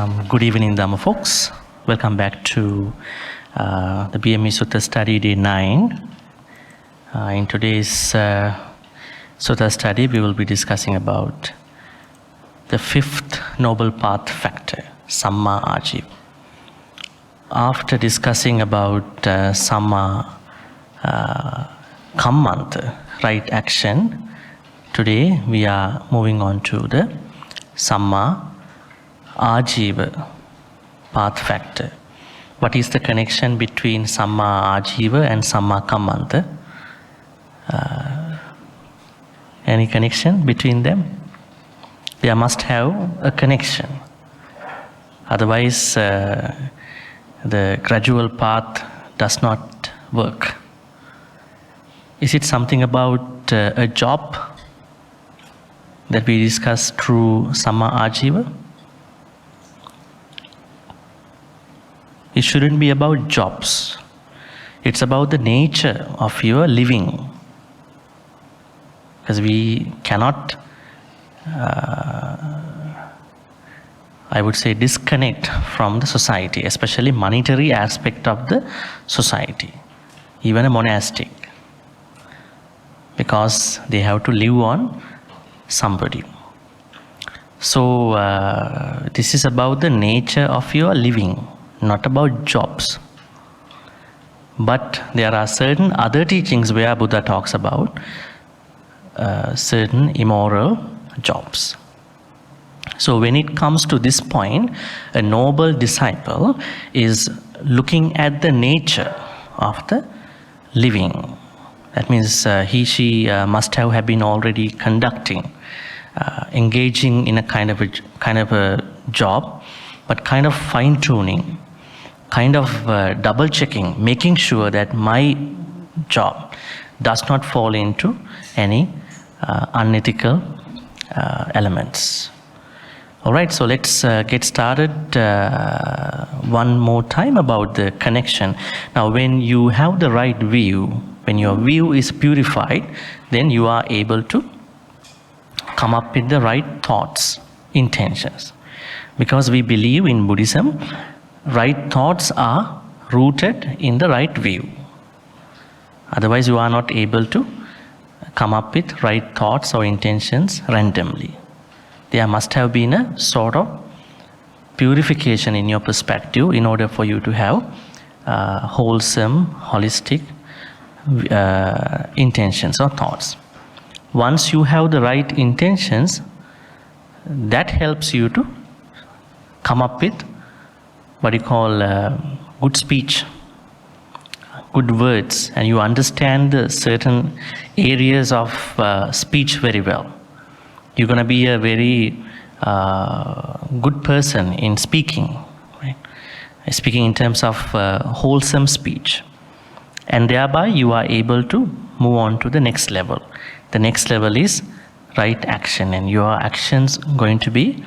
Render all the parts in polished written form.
Good evening, Dhamma folks. Welcome back to the BME Sutta study day 9. In today's Sutta study, we will be discussing about the fifth noble path factor, Samma Ajiva. After discussing about Samma Kammanta, right action, today we are moving on to the Samma Ajiva path factor. What is the connection between Samma Ajiva and Samma Kammanta? Any connection between them? There must have a connection. Otherwise, the gradual path does not work. Is it something about a job that we discuss through Samma Ajiva? It shouldn't be about jobs. It's about the nature of your living. Because we cannot, I would say, disconnect from the society, especially monetary aspect of the society, even a monastic, because they have to live on somebody. So this is about the nature of your living, not about jobs. But there are certain other teachings where Buddha talks about certain immoral jobs. So when it comes to this point, a noble disciple is looking at the nature of the living. That means she must have been already conducting, engaging in a kind of a job, but kind of fine-tuning, kind of double-checking, making sure that my job does not fall into any unethical elements. All right, so let's get started one more time about the connection. Now, when you have the right view, when your view is purified, then you are able to come up with the right thoughts, intentions. Because we believe in Buddhism, right thoughts are rooted in the right view. Otherwise, you are not able to come up with right thoughts or intentions randomly. There must have been a sort of purification in your perspective in order for you to have wholesome, holistic intentions or thoughts. Once you have the right intentions, that helps you to come up with what you call good speech, good words, and you understand the certain areas of speech very well. You're going to be a very good person in speaking, right? Speaking in terms of wholesome speech. And thereby you are able to move on to the next level. The next level is right action, and your actions going to be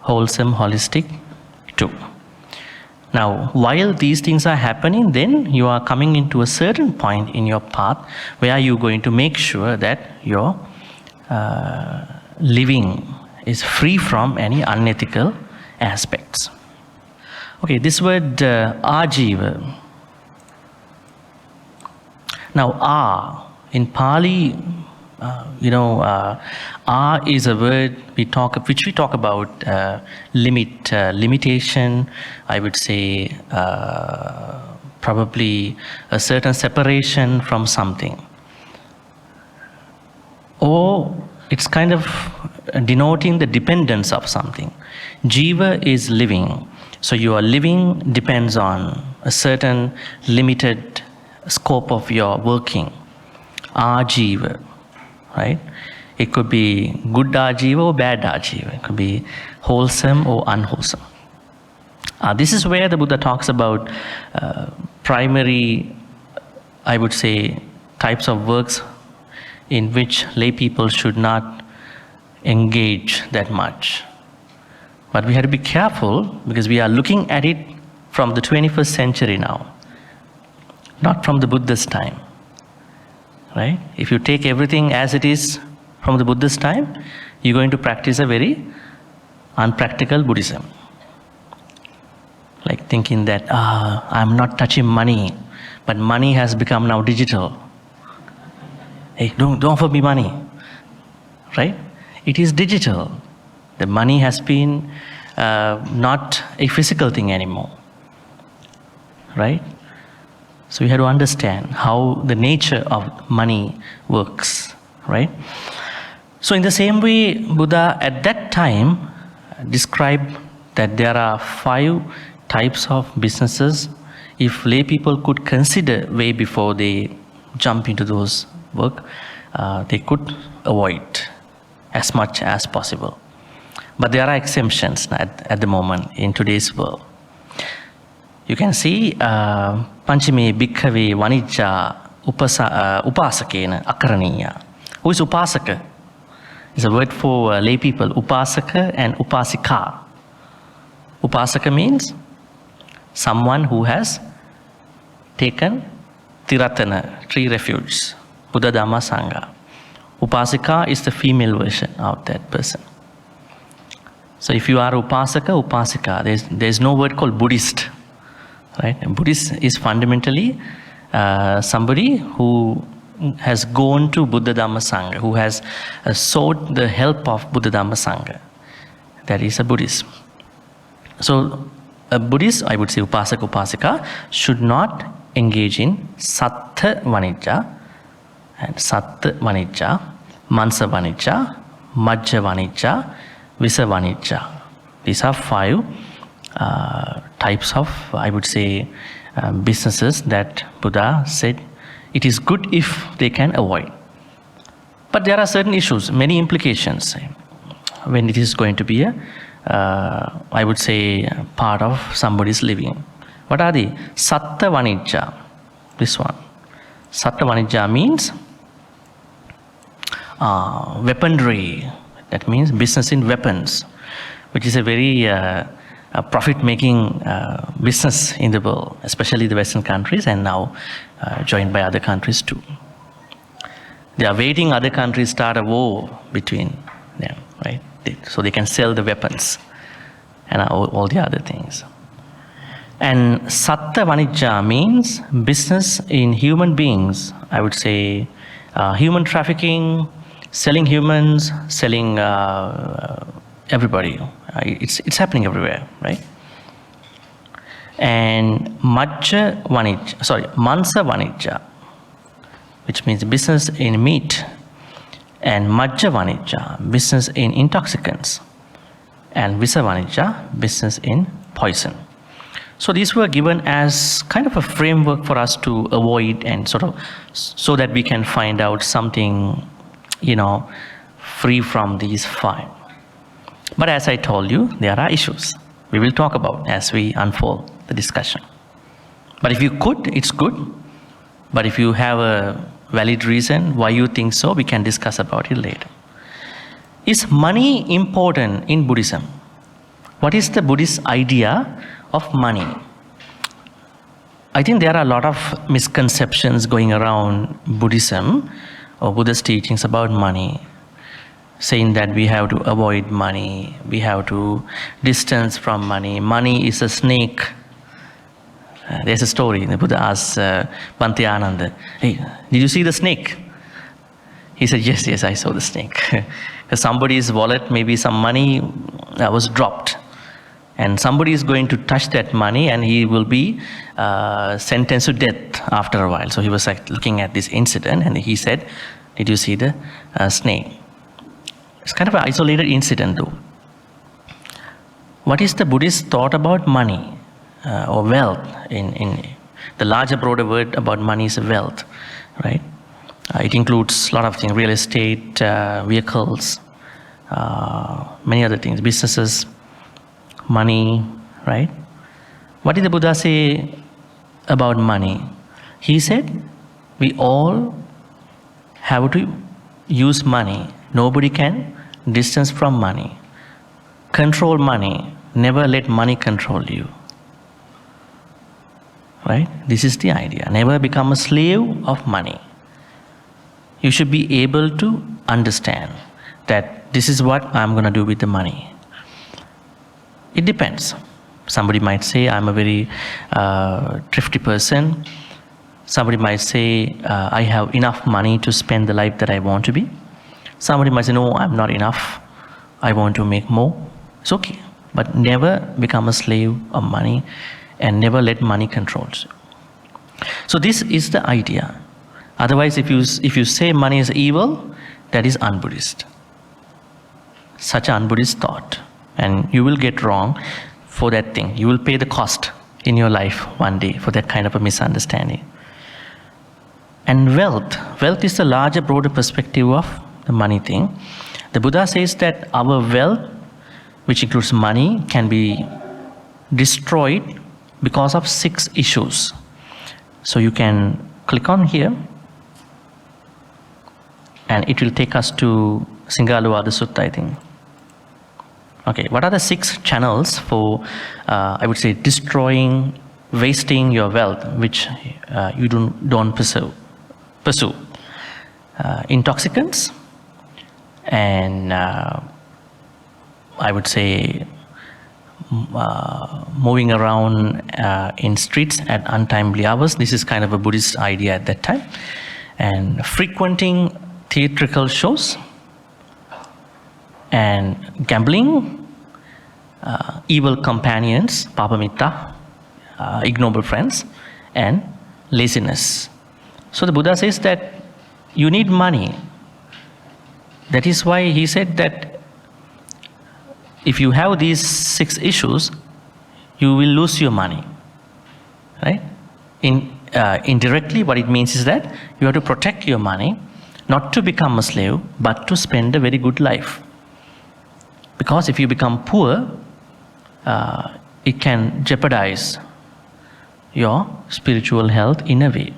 wholesome, holistic too. Now, while these things are happening, then you are coming into a certain point in your path where you're going to make sure that your living is free from any unethical aspects. Okay, this word Ajiva. Now, in Pali, is a word which we talk about limitation. I would say probably a certain separation from something, or it's kind of denoting the dependence of something. Jiva is living, so your living depends on a certain limited scope of your working. Ajiva. Right? It could be good Ajiva or bad Ajiva. It could be wholesome or unwholesome. This is where the Buddha talks about primary, I would say, types of works in which lay people should not engage that much. But we have to be careful because we are looking at it from the 21st century now, not from the Buddha's time. Right? If you take everything as it is from the Buddha's time, you're going to practice a very unpractical Buddhism. like thinking that I'm not touching money, but money has become now digital. Hey, don't offer me money, right? It is digital. The money has been not a physical thing anymore, right? So we have to understand how the nature of money works, right? So in the same way, Buddha at that time described that there are 5 types of businesses. If lay people could consider way before they jump into those work, they could avoid as much as possible. But there are exemptions at the moment in today's world. You can see Panchime Bhikkhave Vanijja Upasakena Akaraniya. Who is Upasaka? It's a word for lay people, Upasaka and Upasika. Upasaka means someone who has taken Tiratana, 3 refuges, Buddha, Dhamma, Sangha. Upasika is the female version of that person. So if you are Upasaka, Upasika, there's no word called Buddhist. Right? And Buddhist is fundamentally somebody who has gone to Buddha, Dhamma, Sangha, who has sought the help of Buddha, Dhamma, Sangha. That is a Buddhist. So a Buddhist, I would say Upasaka, Upasika, should not engage in Sattha Vanijja and Sattha Vanijja, Mansa Vanijja, Majja Vanijja, Visa Vanijja. These are 5 types of, I would say, businesses that Buddha said it is good if they can avoid. But there are certain issues, many implications when it is going to be I would say, part of somebody's living. What are they? Sattha Vanijja. This one. Sattha Vanijja means weaponry. That means business in weapons, which is a very profit-making business in the world, especially the Western countries, and now joined by other countries too. They are waiting other countries start a war between them, right? So they can sell the weapons and all the other things. And Sattha Vanijja means business in human beings. I would say human trafficking, selling humans, selling everybody. It's happening everywhere, right? And Mansa Vanijja, which means business in meat, and Majja Vanijja, business in intoxicants, and Visa Vanijja, business in poison. So these were given as kind of a framework for us to avoid, and sort of so that we can find out something, free from these 5. But as I told you, there are issues we will talk about as we unfold the discussion. But if you could, it's good. But if you have a valid reason why you think so, we can discuss about it later. Is money important in Buddhism? What is the Buddhist idea of money? I think there are a lot of misconceptions going around Buddhism or Buddhist teachings about money, saying that we have to avoid money, we have to distance from money. Money is a snake. There's a story. The Buddha asked Bhante Ananda, "Hey, did you see the snake?" He said, yes, I saw the snake. Because somebody's wallet, maybe some money was dropped. And somebody is going to touch that money and he will be sentenced to death after a while. So he was like looking at this incident and he said, "Did you see the snake?" It's kind of an isolated incident though. What is the Buddhist thought about money or wealth? In the larger, broader word about money is wealth, right? It includes a lot of things: real estate, vehicles, many other things, businesses, money, right? What did the Buddha say about money? He said, we all have to use money. Nobody can distance from money. Control money. Never let money control you. Right? This is the idea. Never become a slave of money. You should be able to understand that this is what I'm going to do with the money. It depends. Somebody might say, I'm a very thrifty person. Somebody might say, I have enough money to spend the life that I want to be. Somebody might say, no, I'm not enough. I want to make more. It's okay. But never become a slave of money and never let money control you. So this is the idea. Otherwise, if you say money is evil, that is un-Buddhist. Such an un-Buddhist thought. And you will get wrong for that thing. You will pay the cost in your life one day for that kind of a misunderstanding. And wealth is the larger, broader perspective of the money thing. The Buddha says that our wealth, which includes money, can be destroyed because of 6 issues. So you can click on here, and it will take us to Singalovada Sutta, I think. Okay, what are the 6 channels for, I would say, destroying, wasting your wealth, which you don't pursue? Intoxicants, and I would say moving around in streets at untimely hours. This is kind of a Buddhist idea at that time. And frequenting theatrical shows, and gambling, evil companions, papamitta, ignoble friends, and laziness. So the Buddha says that you need money. That is why he said that if you have these 6 issues, you will lose your money. Right? Indirectly, what it means is that you have to protect your money, not to become a slave, but to spend a very good life. Because if you become poor, it can jeopardize your spiritual health in a way.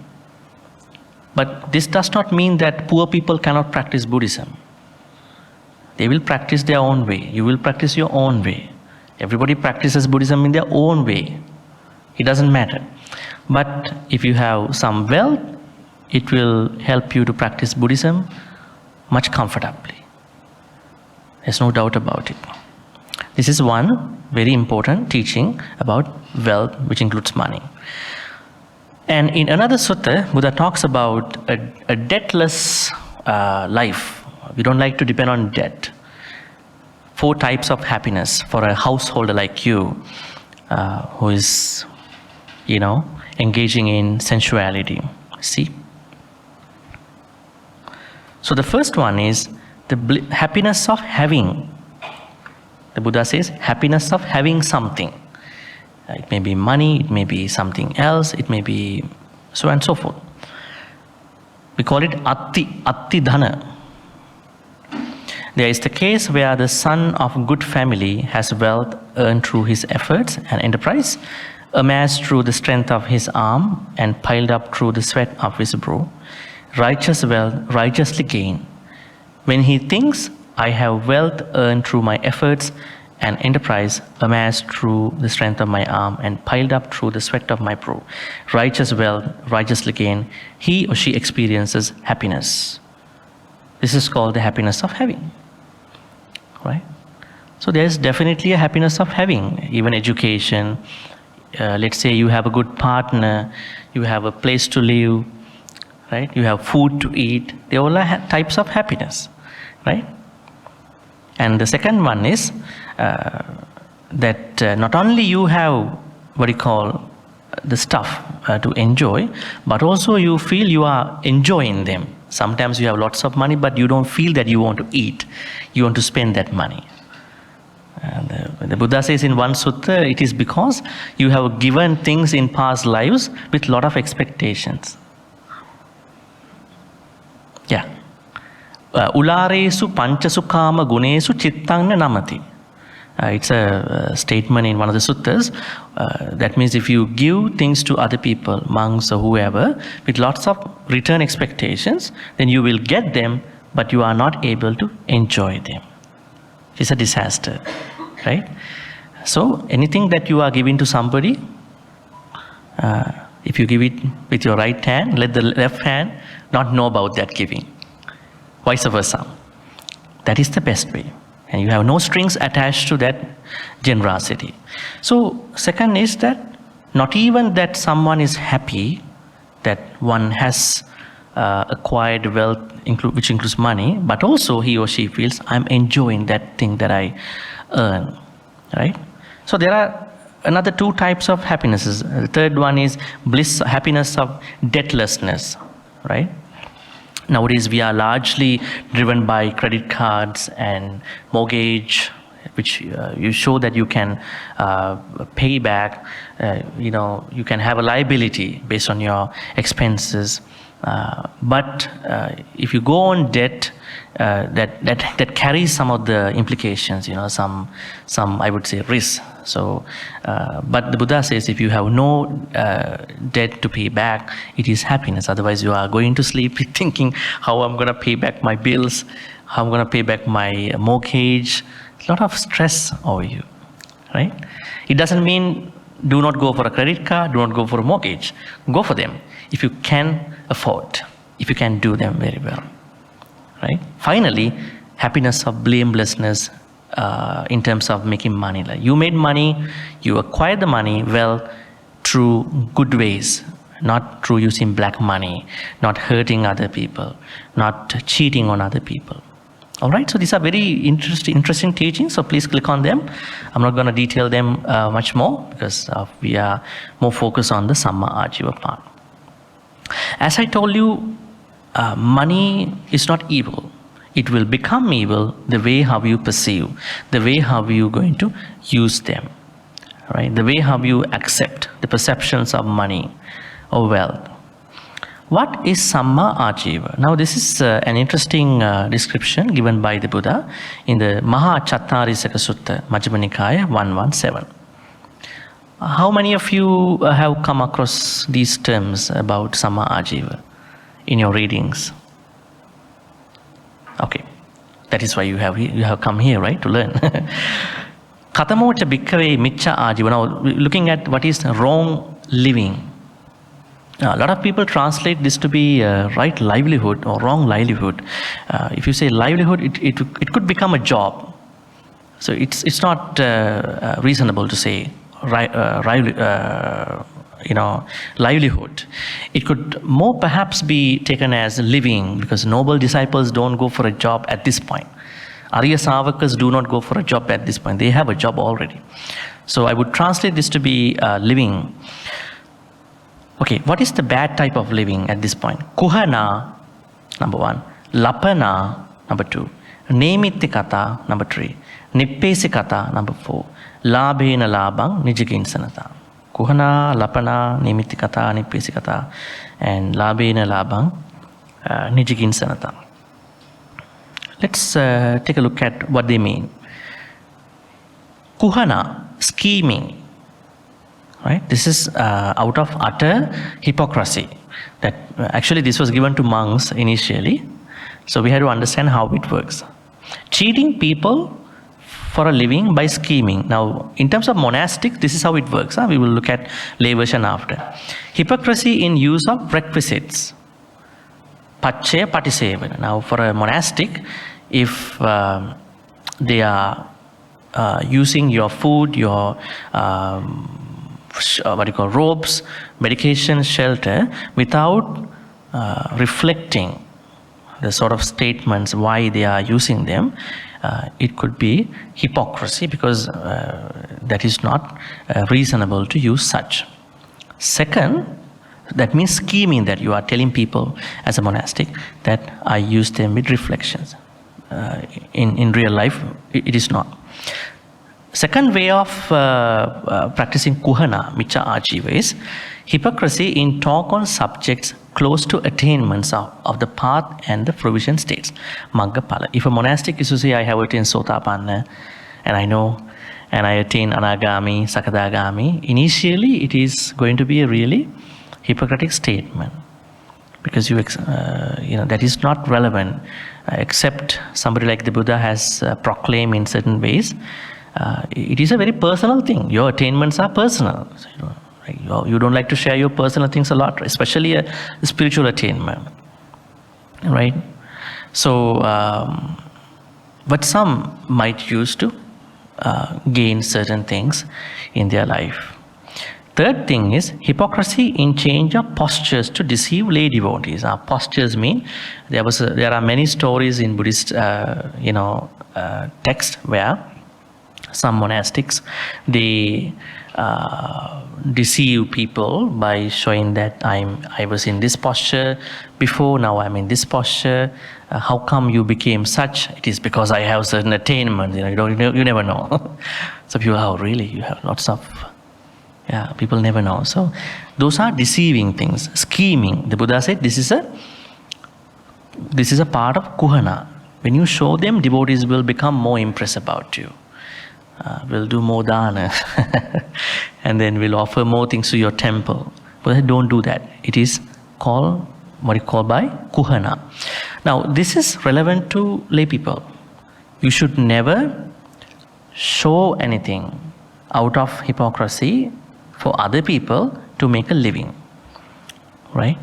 But this does not mean that poor people cannot practice Buddhism. They will practice their own way. You will practice your own way. Everybody practices Buddhism in their own way. It doesn't matter. But if you have some wealth, it will help you to practice Buddhism much comfortably. There's no doubt about it. This is one very important teaching about wealth, which includes money. And in another sutta, Buddha talks about a debtless life. We don't like to depend on debt. 4 types of happiness for a householder like you, who is, engaging in sensuality. See? So the first one is the happiness of having. The Buddha says happiness of having something. It may be money, it may be something else, it may be so and so forth. We call it atti dhana. There is the case where the son of good family has wealth earned through his efforts and enterprise, amassed through the strength of his arm, and piled up through the sweat of his brow. Righteous wealth righteously gained. When he thinks, I have wealth earned through my efforts and enterprise, amassed through the strength of my arm, and piled up through the sweat of my brow, righteous wealth righteously gained, he or she experiences happiness. This is called the happiness of having. Right? So there's definitely a happiness of having, even education. Let's say you have a good partner, you have a place to live, right? You have food to eat. They all are types of happiness, right? And the second one is that not only you have what you call the stuff to enjoy, but also you feel you are enjoying them. Sometimes you have lots of money, but you don't feel that you want to eat. You want to spend that money. And the Buddha says in one sutta, it is because you have given things in past lives with lot of expectations. Yeah. Ularesu panchasu kama gunesu chittanga namati. It's a statement in one of the suttas. That means if you give things to other people, monks or whoever, with lots of return expectations, then you will get them, but you are not able to enjoy them. It's a disaster, right? So anything that you are giving to somebody, if you give it with your right hand, let the left hand not know about that giving. Vice versa. That is the best way. and you have no strings attached to that generosity. So second is that not even that someone is happy that one has acquired wealth, which includes money, but also he or she feels I'm enjoying that thing that I earn, right? So there are another two types of happinesses. The third one is bliss, happiness of debtlessness, right? Nowadays we are largely driven by credit cards and mortgage, which you show that you can pay back. You can have a liability based on your expenses. But if you go on debt, that carries some of the implications, some I would say risks. So, but the Buddha says if you have no debt to pay back, it is happiness. Otherwise, you are going to sleep thinking how I'm going to pay back my bills, how I'm going to pay back my mortgage. A lot of stress over you, right? It doesn't mean do not go for a credit card, do not go for a mortgage. Go for them if you can afford, if you can do them very well, right? Finally, happiness of blamelessness in terms of making money. Like you made money, you acquired the money well through good ways, not through using black money, not hurting other people, not cheating on other people. All right, so these are very interesting teachings, so please click on them. I'm not going to detail them much more because we are more focused on the Samma Ajiva part. As I told you, money is not evil. It will become evil the way how you perceive, the way how you going to use them, right? The way how you accept the perceptions of money or wealth. What is Samma Ajiva? Now this is an interesting description given by the Buddha in the Maha Sutta, Majjhima Nikaya 117. How many of you have come across these terms about Samma Ajiva in your readings? Okay, that is why you have come here, right, to learn. Katamocha bhikkhave miccha ajiva. Now, looking at what is wrong living. A lot of people translate this to be right livelihood or wrong livelihood. If you say livelihood, it could become a job. So it's not reasonable to say livelihood. It could more perhaps be taken as living, because noble disciples don't go for a job at this point. Arya Savakas do not go for a job at this point. They have a job already. So I would translate this to be living. Okay, what is the bad type of living at this point? Kuhana, number 1. Lapana, number 2. Nemittikata, number 3. Nippesikata, number 4. Labhena labang nijiginsanata. Kuhana, Lapana, Nemittikata, Nippesikata, and Labhena labang nijiginsanata. Let's take a look at what they mean. Kuhana, scheming. Right? This is out of utter hypocrisy. That actually this was given to monks initially, so we had to understand how it works. Cheating people for a living by scheming. Now, in terms of monastic, this is how it works. We will look at lay version after. Hypocrisy in use of requisites. Paccaya patisevana. Now, for a monastic, if they are using your food, your robes, medication, shelter, without reflecting the sort of statements why they are using them, it could be hypocrisy, because that is not reasonable to use such. Second, that means scheming, that you are telling people as a monastic that I use them with reflections. In real life, it is not. Second way of practicing kuhana, miccha ajiva, is hypocrisy in talk on subjects close to attainments of the path and the provision states. Maggapala. If a monastic is to say, I have attained Sotapanna, and I know, and I attain Anagami, Sakadagami, initially it is going to be a really hypocritical statement, because that is not relevant, except somebody like the Buddha has proclaimed in certain ways. It is a very personal thing. Your attainments are personal. So, you don't like to share your personal things a lot, especially a spiritual attainment, right? So But some might use to gain certain things in their life. Third thing is hypocrisy in change of postures to deceive lay devotees. Postures mean there are many stories in Buddhist text where some monastics they deceive people by showing that I was in this posture before, now I'm in this posture. How come you became such? It is because I have certain attainments. You never know. So people, oh really? You have lots of. Yeah, people never know. So those are deceiving things, scheming. The Buddha said this is a part of kuhana. When you show them, devotees will become more impressed about you. Will do more dana, and then will offer more things to your temple. But don't do that. It is called by kuhana. Now this is relevant to lay people. You should never show anything out of hypocrisy for other people to make a living, right?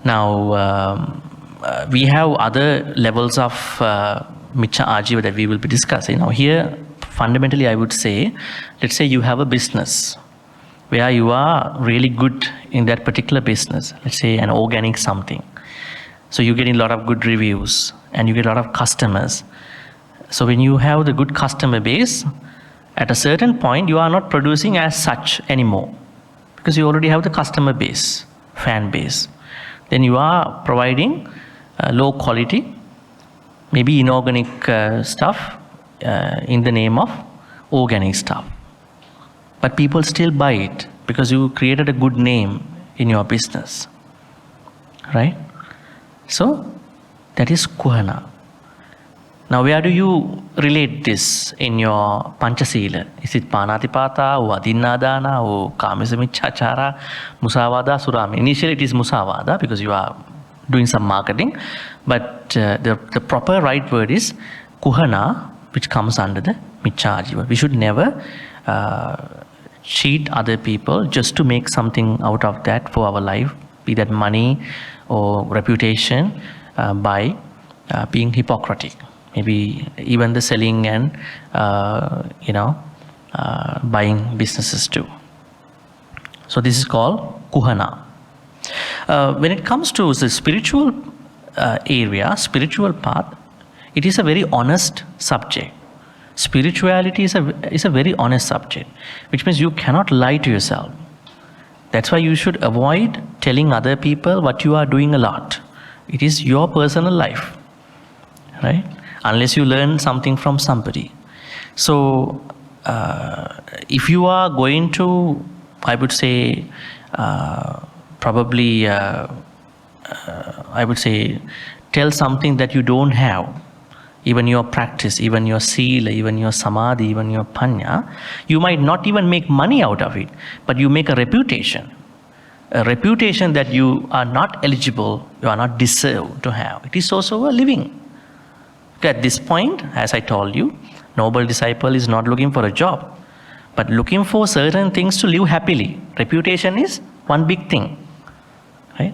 Now we have other levels of miccha ajiva that we will be discussing. Now here fundamentally I would say, let's say you have a business where you are really good in that particular business, let's say an organic something. So you're getting a lot of good reviews and you get a lot of customers. So when you have the good customer base, at a certain point you are not producing as such anymore because you already have the customer base, fan base. Then you are providing low quality, maybe inorganic stuff in the name of organic stuff. But people still buy it because you created a good name in your business, right? So that is kuhana. Now where do you relate this in your Panchasila? Is it Panatipata or Adinnadana or Kamisamichachara, Musavada, Surami? Initially it is Musavada because you are doing some marketing, but the proper right word is kuhana, which comes under the miccha ajiva. We should never cheat other people just to make something out of that for our life, be that money or reputation, by being hypocritic. Maybe even the selling and buying businesses too. So this is called kuhana. When it comes to the spiritual area, spiritual path, it is a very honest subject. Spirituality is a very honest subject, which means you cannot lie to yourself. That's why you should avoid telling other people what you are doing a lot. It is your personal life, right? Unless you learn something from somebody. So if you are going to, I would say, probably, I would say, tell something that you don't have, even your practice, even your sila, even your samadhi, even your panya, you might not even make money out of it, but you make a reputation that you are not eligible, you are not deserved to have. It is also a living. At this point, as I told you, noble disciple is not looking for a job, but looking for certain things to live happily. Reputation is one big thing, right?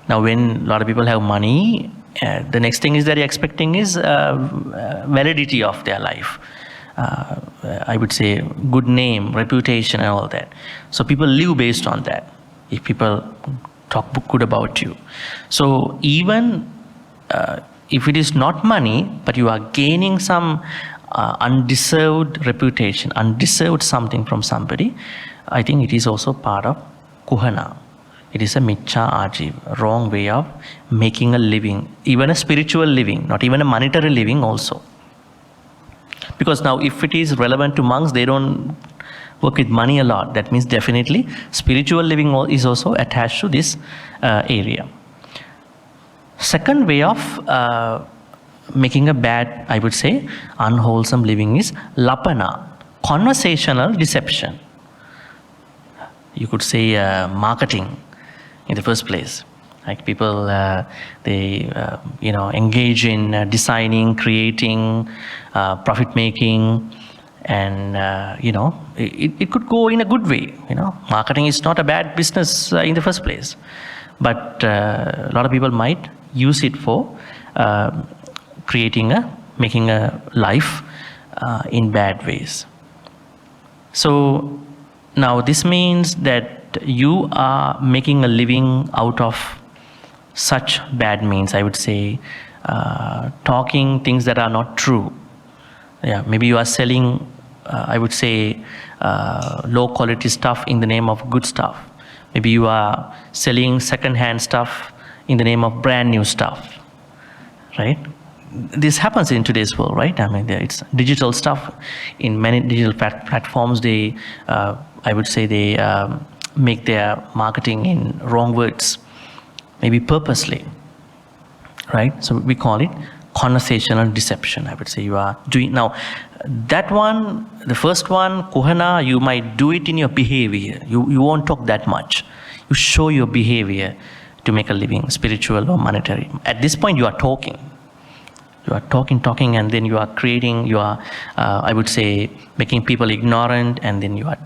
Now when a lot of people have money, the next thing is that they're expecting is validity of their life. I would say good name, reputation and all that. So people live based on that. If people talk good about you. So even if it is not money, but you are gaining some undeserved reputation, undeserved something from somebody, I think it is also part of kuhana. It is a miccha ajiva, wrong way of making a living, even a spiritual living, not even a monetary living also. Because now if it is relevant to monks, they don't work with money a lot. That means definitely spiritual living is also attached to this area. Second way of making a bad, I would say, unwholesome living is lapana, conversational deception. You could say marketing in the first place. Like people, they engage in designing, creating, profit making, and it could go in a good way. Marketing is not a bad business in the first place, but a lot of people might use it for making a life in bad ways. So now this means that you are making a living out of such bad means. I would say talking things that are not true. Yeah, maybe you are selling, I would say, low quality stuff in the name of good stuff. Maybe you are selling second-hand stuff in the name of brand new stuff, right? This happens in today's world, right? I mean, it's digital stuff. In many digital platforms, they, I would say, they make their marketing in wrong words, maybe purposely, right? So we call it conversational deception. I would say you are doing now. That one, the first one, kohana, you might do it in your behavior. You won't talk that much. You show your behavior to make a living, spiritual or monetary. At this point, you are talking. You are talking, and then you are creating, you are, I would say, making people ignorant, and then you are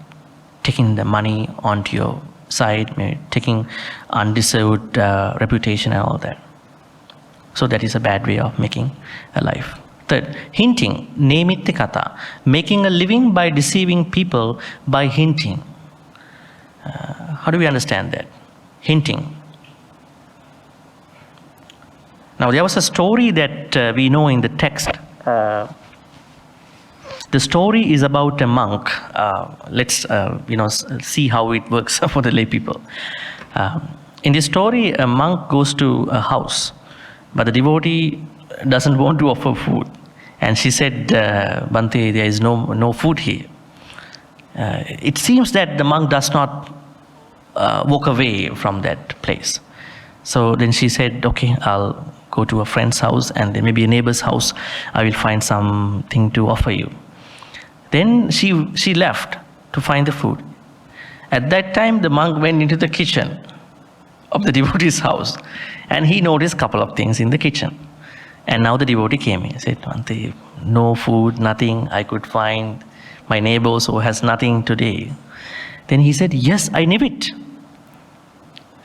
taking the money onto your side, maybe taking undeserved reputation and all that. So that is a bad way of making a life. Third, hinting, nemitte kata, making a living by deceiving people by hinting. How do we understand that? Hinting. Now there was a story that we know in the text. The story is about a monk. Let's see how it works for the lay people. In this story, a monk goes to a house, but the devotee doesn't want to offer food. And she said, Bhante, there is no food here. It seems that the monk does not walk away from that place. So then she said, okay, I'll go to a friend's house and then maybe a neighbor's house. I will find something to offer you. Then she left to find the food. At that time, the monk went into the kitchen of the devotee's house, and he noticed a couple of things in the kitchen. And now the devotee came in and said, Bhante, no food, nothing I could find. My neighbor also has nothing today. Then he said, yes, I knew it.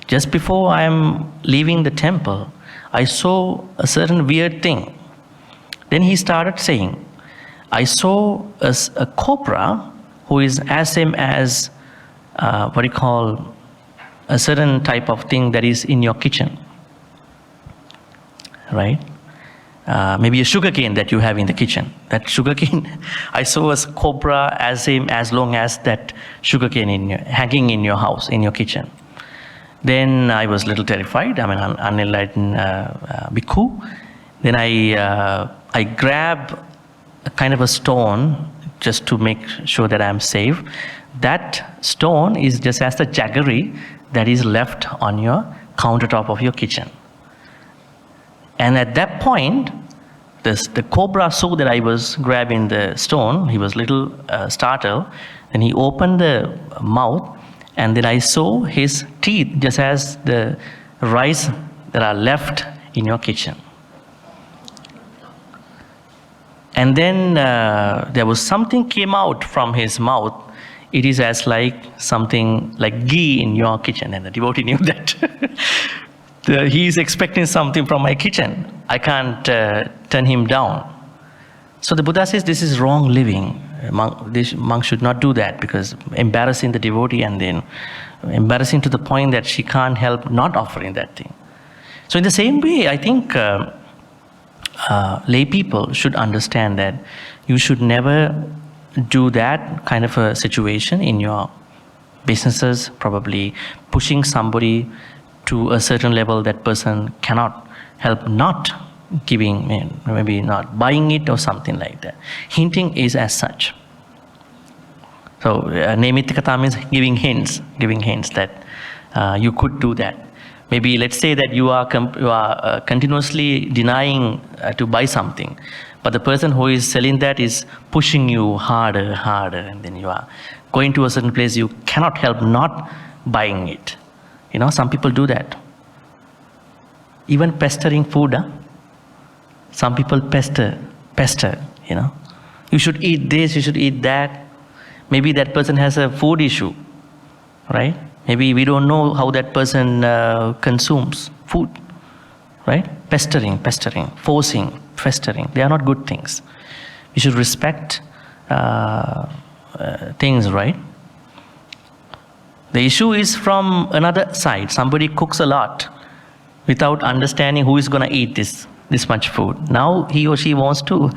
Just before I am leaving the temple, I saw a certain weird thing. Then he started saying, I saw a cobra who is as same as what you call a certain type of thing that is in your kitchen, right? Maybe a sugar cane that you have in the kitchen. That sugar cane, I saw a cobra as same as long as that sugar cane hanging in your house, in your kitchen. Then I was a little terrified. I'm an unenlightened bhikkhu. Then I grabbed a kind of a stone just to make sure that I'm safe. That stone is just as the jaggery that is left on your countertop of your kitchen. And at that point, the cobra saw that I was grabbing the stone. He was a little startled. Then he opened the mouth, and then I saw his teeth just as the rice that are left in your kitchen. And then there was something came out from his mouth. It is as like something like ghee in your kitchen. And the devotee knew that. He is expecting something from my kitchen. I can't turn him down. So the Buddha says this is wrong living. This monk should not do that, because embarrassing the devotee and then embarrassing to the point that she can't help not offering that thing. So in the same way, I think lay people should understand that you should never do that kind of a situation in your businesses, probably pushing somebody to a certain level that person cannot help not giving, maybe not buying it or something like that. Hinting is as such. So nemitte kata means giving hints that you could do that. Maybe let's say that you are continuously denying to buy something, but the person who is selling that is pushing you harder, and then you are going to a certain place, you cannot help not buying it. Some people do that. Even pestering food, some people pester, You should eat this, you should eat that. Maybe that person has a food issue, right? Maybe we don't know how that person consumes food, right? Pestering, forcing festering. They are not good things. We should respect things, right? The issue is from another side. Somebody cooks a lot without understanding who is going to eat this much food. Now he or she wants to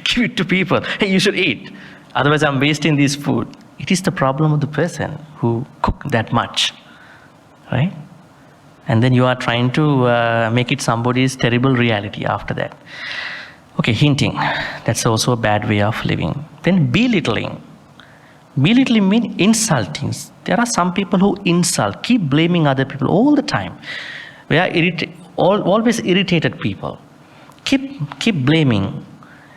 give it to people. Hey, you should eat. Otherwise I'm wasting this food. It is the problem of the person who cooked that much, right? And then you are trying to make it somebody's terrible reality after that. Okay, hinting. That's also a bad way of living. Then belittling. Belittling means insulting. There are some people who insult, keep blaming other people all the time. We are always irritated people. Keep blaming.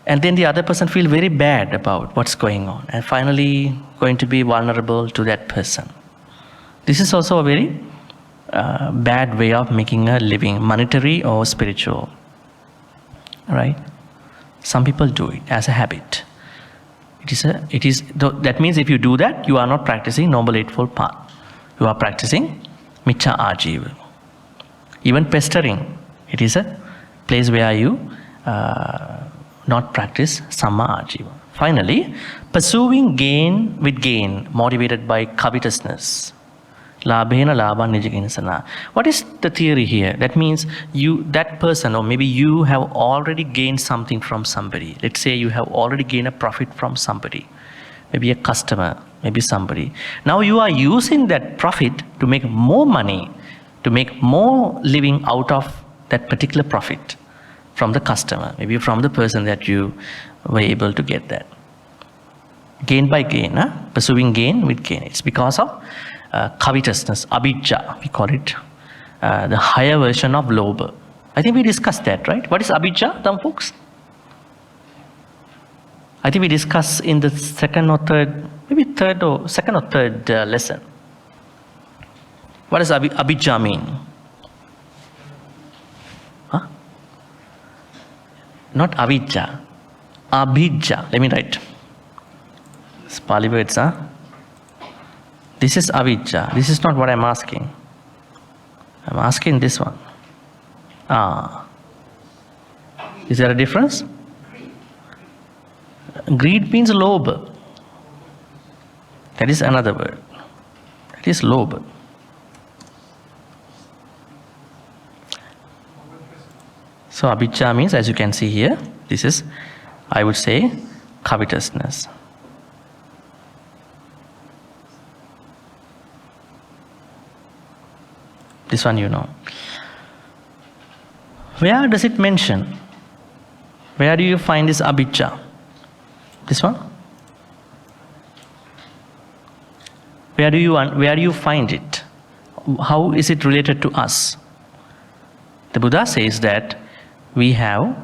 And then the other person feel very bad about what's going on. And finally going to be vulnerable to that person. This is also a very bad way of making a living, monetary or spiritual. Right? Some people do it as a habit. That means if you do that, you are not practicing Noble Eightfold Path. You are practicing Miccha Ajiva. Even pestering, it is a place where you not practice Samma Ajiva. Finally, pursuing gain with gain, motivated by covetousness. Labhena labha nijaginasana. What is the theory here? That means that person, or maybe you have already gained something from somebody. Let's say you have already gained a profit from somebody. Maybe a customer, maybe somebody. Now you are using that profit to make more money, to make more living out of that particular profit from the customer, maybe from the person that you were able to get that. Gain by gain, pursuing gain with gain. It's because of covetousness, abhijja, we call it, the higher version of lobha. I think we discussed that, right? What is abhijja, folks? I think we discussed in the second or third lesson. What does abhijja mean? Huh? Not avijja, abhijja. Let me write. It's Pali words, huh? This is avijja. This is not what I'm asking. I'm asking this one. Is there a difference? Greed means lobha. That is another word. That is lobha. So avijja means, as you can see here, this is, I would say, covetousness. This one you know. Where does it mention? Where do you find this abhijja? This one? Where do you find it? How is it related to us? The Buddha says that we have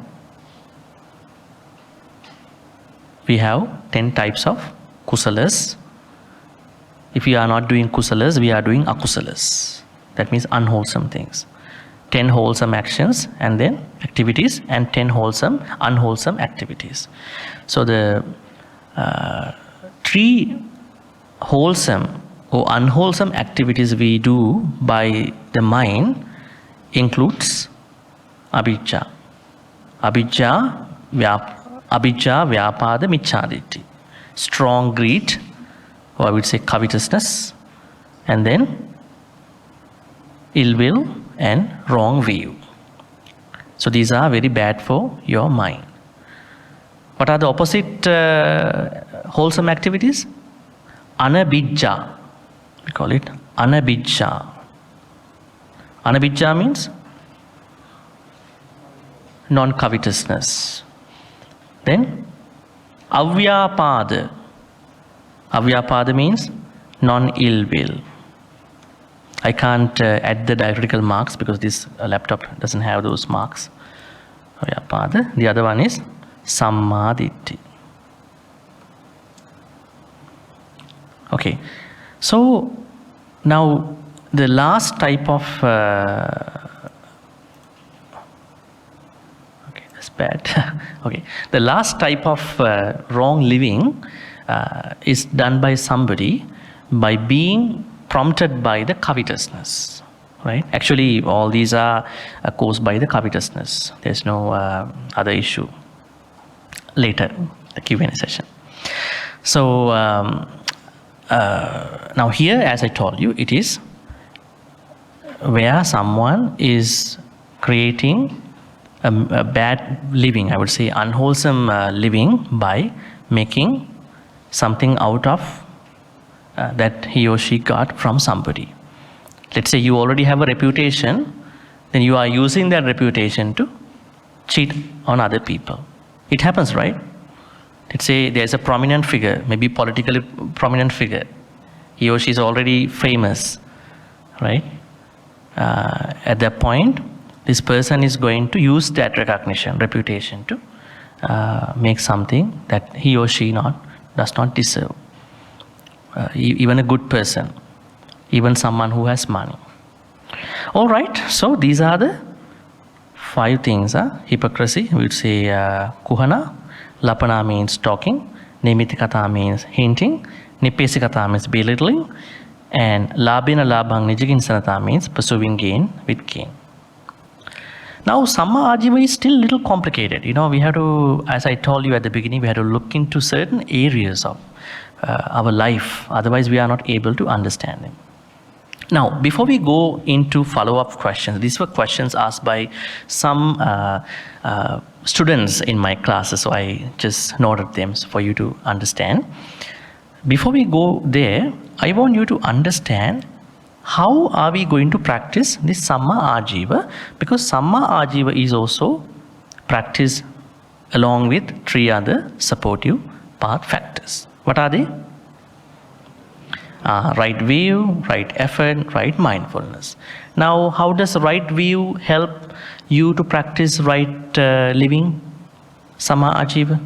10 types of kusalas. If we are not doing kusalas, we are doing akusalas. That means unwholesome things. 10 wholesome actions and then activities, and 10 unwholesome activities. So the 3 wholesome or unwholesome activities we do by the mind includes abhijja. Abhijja, vyapada, micchaditi. Strong greed, or I would say covetousness, and then ill will and wrong view. So these are very bad for your mind. What are the opposite wholesome activities? Anabhijja. We call it anabhijja. Anabhijja means non-covetousness. Then avyapada. Avyapada means non-ill will. I can't add the diacritical marks because this laptop doesn't have those marks. Avyapada. The other one is Samma Ditti. Okay. So now the last type of okay, that's bad. Okay. The last type of wrong living is done by somebody by being prompted by the covetousness. right? Actually, all these are caused by the covetousness. There's no other issue. Later, the Q&A session. So now here, as I told you, it is where someone is creating a bad living, I would say unwholesome living, by making something out of that he or she got from somebody. Let's say you already have a reputation, then you are using that reputation to cheat on other people. It happens, right? Let's say there's a prominent figure, maybe politically prominent figure. He or she is already famous, right? At that point, this person is going to use that recognition, reputation to make something that he or she does not deserve. Even a good person, even someone who has money. All right, so these are the 5 things. Hypocrisy, we would say kuhana. Lapana means talking. Nimitikata means hinting. Nipesikata means belittling. And labina labang nijiginsanata means pursuing gain with gain. Now, Samma Ajiva is still a little complicated. We have to, as I told you at the beginning, we have to look into certain areas of our life. Otherwise, we are not able to understand them. Now, before we go into follow-up questions, these were questions asked by some students in my classes, so I just noted them for you to understand. Before we go there, I want you to understand how are we going to practice this Samma Ajiva, because Samma Ajiva is also practiced along with 3 other supportive path factors. What are they? Right view, right effort, right mindfulness. Now, how does right view help you to practice right living, Samma Ajiva?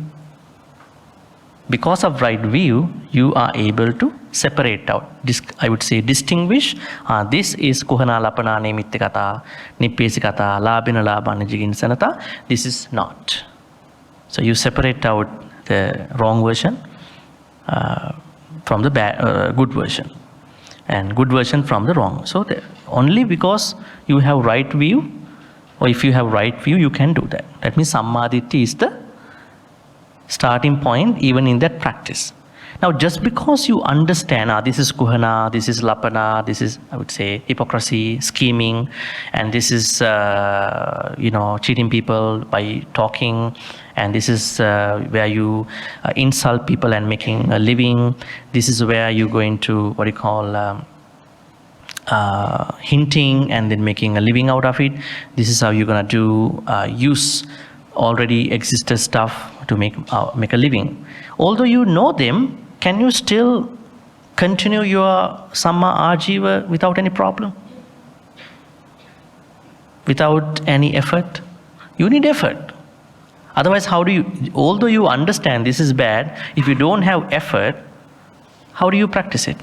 Because of right view, you are able to separate out, I would say distinguish, this is kuhana lapana nimittikata, nippesikata, labina labana jiginsanata, this is not. So you separate out the wrong version from the good version, and good version from the wrong. So only because you have right view, or if you have right view, you can do that. That means Sammaditthi is the starting point even in that practice. Now, just because you understand, this is kuhana, this is lapana, this is, I would say, hypocrisy, scheming, and this is, cheating people by talking, and this is where you insult people and making a living. This is where you're going to, hinting and then making a living out of it. This is how you're going to use already existed stuff to make a living. Although you know them, can you still continue your Samma Ajiva without any problem? Without any effort? You need effort. Otherwise, although you understand this is bad, if you don't have effort, how do you practice it?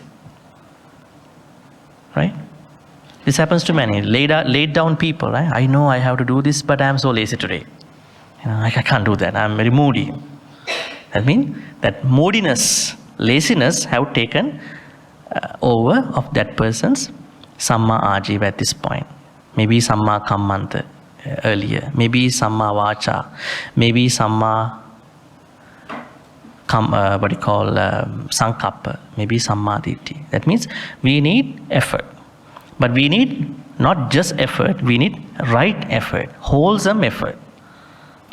Right? This happens to many laid down people. Right? I know I have to do this, but I am so lazy today. I can't do that. I'm very moody. That means that moodiness, laziness have taken over of that person's Samma Ajiva at this point. Maybe Samma Kammanta earlier. Maybe Samma Vacha. Maybe Samma Sankappa. Maybe Samma Ditti. That means we need effort. But we need not just effort, we need right effort, wholesome effort.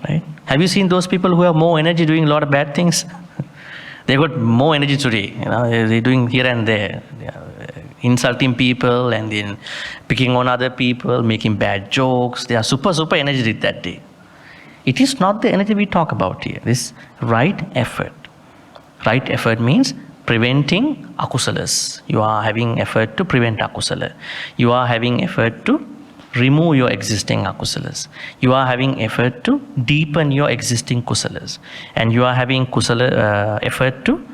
Right? Have you seen those people who have more energy doing a lot of bad things? They got more energy today. They're doing here and there, insulting people and then picking on other people, making bad jokes. They are super energetic that day. It is not the energy we talk about here. This right effort. Right effort means preventing akusalas. You are having effort to prevent akusala. You are having effort to remove your existing akusalas. You are having effort to deepen your existing kusalas. And you are having effort to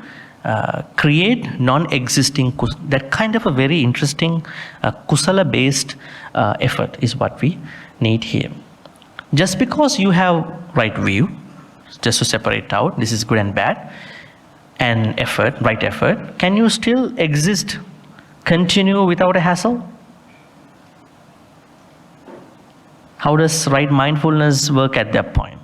create non-existing kusala. That kind of a very interesting kusala-based effort is what we need here. Just because you have right view, just to separate out, this is good and bad, and effort, right effort, can you still exist, continue without a hassle? How does right mindfulness work at that point?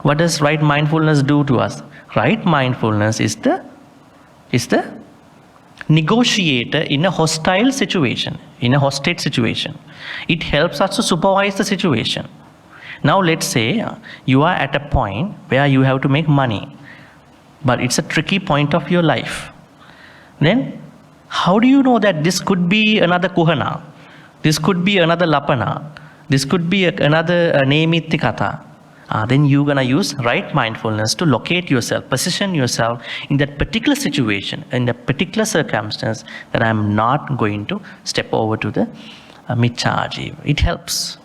What does right mindfulness do to us? Right mindfulness is the negotiator in a hostile situation, in a hostage situation. It helps us to supervise the situation. Now let's say you are at a point where you have to make money, but it's a tricky point of your life. Then how do you know that this could be another kuhana, this could be another lapana, this could be another nemitti kata? Then you're going to use right mindfulness to locate yourself, position yourself in that particular situation, in that particular circumstance, that I'm not going to step over to the miccha ajiva. It helps.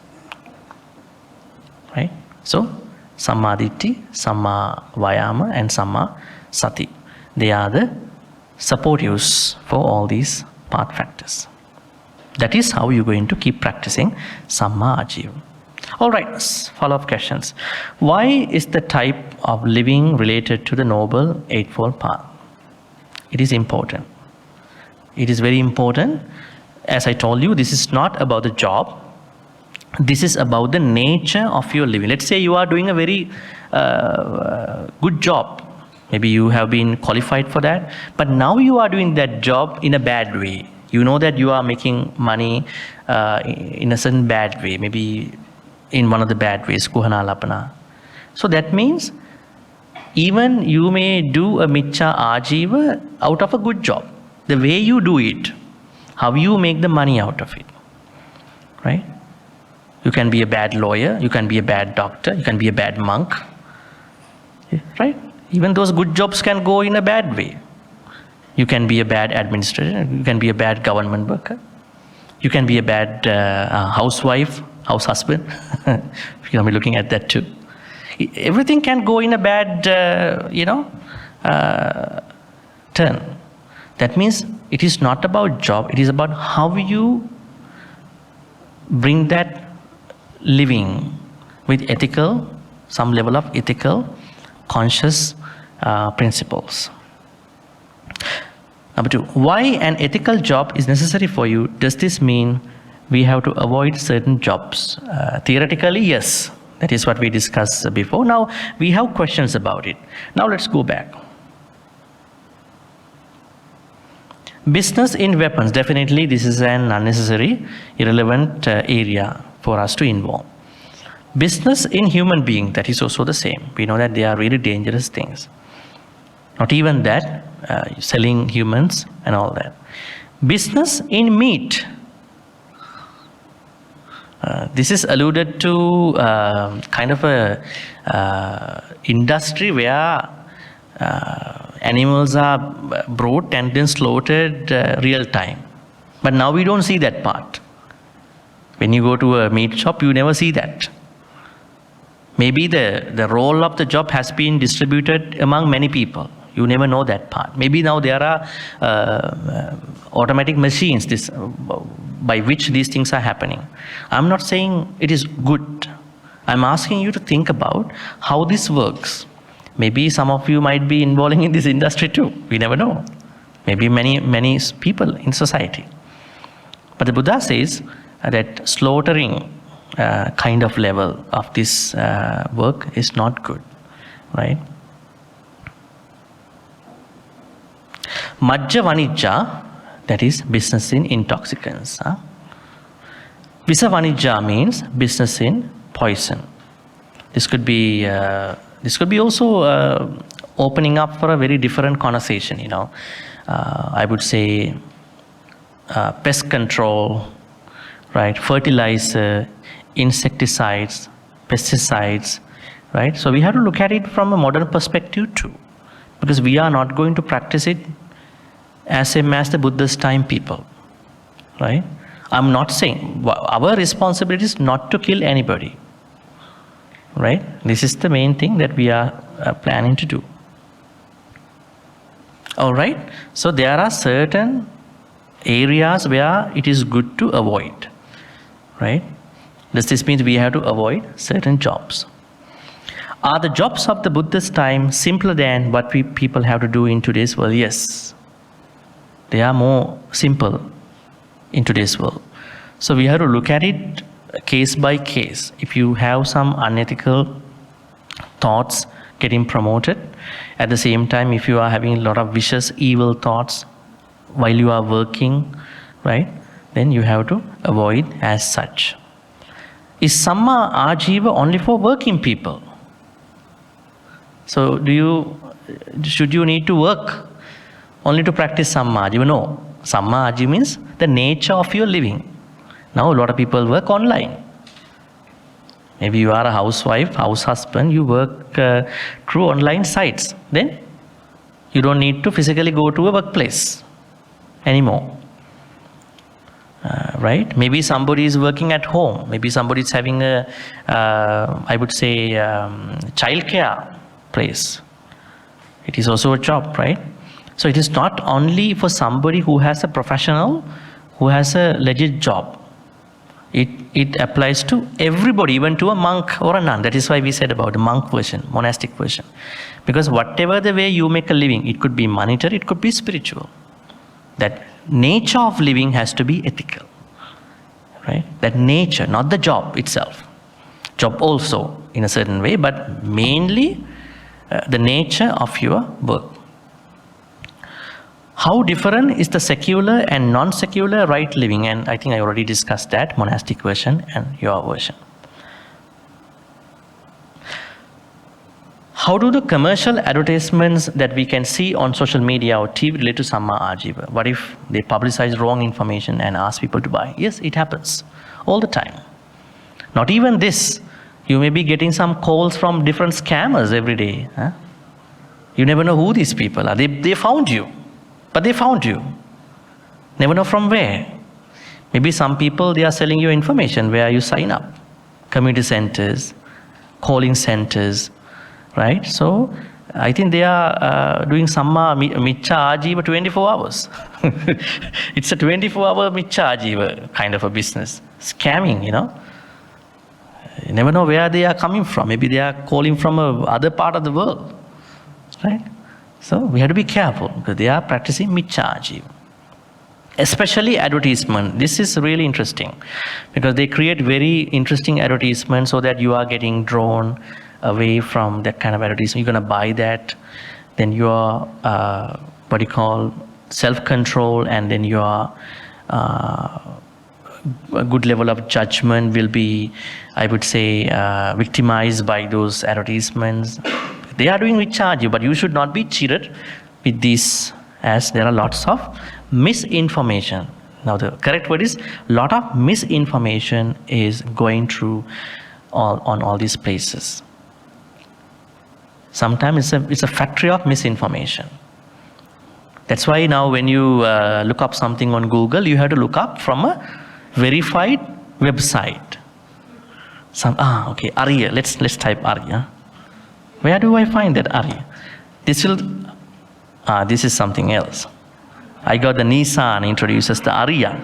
Right? So, Samma Ditti, Samma Vayama and Samma Sati. They are the supportives for all these path factors. That is how you're going to keep practicing Samma Ajiva. Alright, follow-up questions. Why is the type of living related to the Noble Eightfold Path? It is important. It is very important. As I told you, this is not about the job. This is about the nature of your living. Let's say you are doing a very good job. Maybe you have been qualified for that, but now you are doing that job in a bad way. You know that you are making money in a certain bad way, maybe in one of the bad ways, kuhana lapana. So that means even you may do a miccha ajiva out of a good job. The way you do it, how you make the money out of it, right? You can be a bad lawyer, you can be a bad doctor, you can be a bad monk, right? Even those good jobs can go in a bad way. You can be a bad administrator, you can be a bad government worker, you can be a bad housewife, house husband. You can be looking at that too. Everything can go in a bad, turn. That means it is not about job, it is about how you bring that living with ethical, some level of ethical, conscious principles. Number 2, why an ethical job is necessary for you? Does this mean we have to avoid certain jobs? Theoretically, yes. That is what we discussed before. Now, we have questions about it. Now, let's go back. Business in weapons. Definitely, this is an unnecessary, irrelevant area for us to involve. Business in human being, that is also the same. We know that they are really dangerous things. Not even that, selling humans and all that. Business in meat. This is alluded to kind of a industry where animals are brought and then slaughtered real time. But now we don't see that part. When you go to a meat shop, you never see that. Maybe the role of the job has been distributed among many people. You never know that part. Maybe now there are automatic machines by which these things are happening. I'm not saying it is good. I'm asking you to think about how this works. Maybe some of you might be involving in this industry too. We never know. Maybe many people in society. But the Buddha says that slaughtering kind of level of this work is not good, right? Majja Vanijja, that is business in intoxicants. Visa Vanijja means business in poison. This could be also opening up for a very different conversation, I would say pest control, right? Fertilizer, insecticides, pesticides, right? So we have to look at it from a modern perspective too, because we are not going to practice it as same as the Buddha's time people, right? I'm not saying our responsibility is not to kill anybody, right? This is the main thing that we are planning to do. All right. So there are certain areas where it is good to avoid, right? Does this mean we have to avoid certain jobs? Are the jobs of the Buddha's time simpler than what people have to do in today's world? Yes. They are more simple in today's world. So we have to look at it case by case. If you have some unethical thoughts getting promoted, at the same time, if you are having a lot of vicious, evil thoughts while you are working, right, then you have to avoid as such. Is Samma Ajiva only for working people? So should you need to work only to practice Samma Ajiva? No. Samma Ajiva means the nature of your living. Now a lot of people work online. Maybe you are a housewife, house husband, you work through online sites. Then you don't need to physically go to a workplace anymore. Right? Maybe somebody is working at home. Maybe somebody is having I would say, childcare place. It is also a job, right? So it is not only for somebody who has a professional, who has a legit job. It applies to everybody, even to a monk or a nun. That is why we said about the monk version, monastic version. Because whatever the way you make a living, it could be monetary, it could be spiritual. That nature of living has to be ethical. Right? That nature, not the job itself. Job also in a certain way, but mainly the nature of your work. How different is the secular and non-secular right living? And I think I already discussed that, monastic version and your version. How do the commercial advertisements that we can see on social media or TV relate to Samma Ajiva? What if they publicize wrong information and ask people to buy? Yes, it happens all the time. Not even this. You may be getting some calls from different scammers every day. Huh? You never know who these people are. They found you. But they found you. Never know from where. Maybe some people, they are selling you information where you sign up. Community centers, calling centers, right? So I think they are doing Samma Miccha Ajiva 24 hours. It's a 24-hour Miccha Ajiva kind of a business. Scamming, you know. You never know where they are coming from. Maybe they are calling from other part of the world, right? So we have to be careful because they are practicing Miccha Ajiva. Especially advertisement. This is really interesting because they create very interesting advertisements so that you are getting drawn away from that kind of advertisement. You're going to buy that, then your what you call self-control, and then your a good level of judgment will be, I would say, victimized by those advertisements. They are doing Miccha Ajiva, but you should not be cheated with this, as there are lots of misinformation. Now the correct word is, lot of misinformation is going through on all these places. Sometimes it's a factory of misinformation. That's why now when you look up something on Google, you have to look up from a verified website. Okay, Arya. Let's type Arya. Where do I find that Arya? This is something else. I got the Nissan introduces the Arya.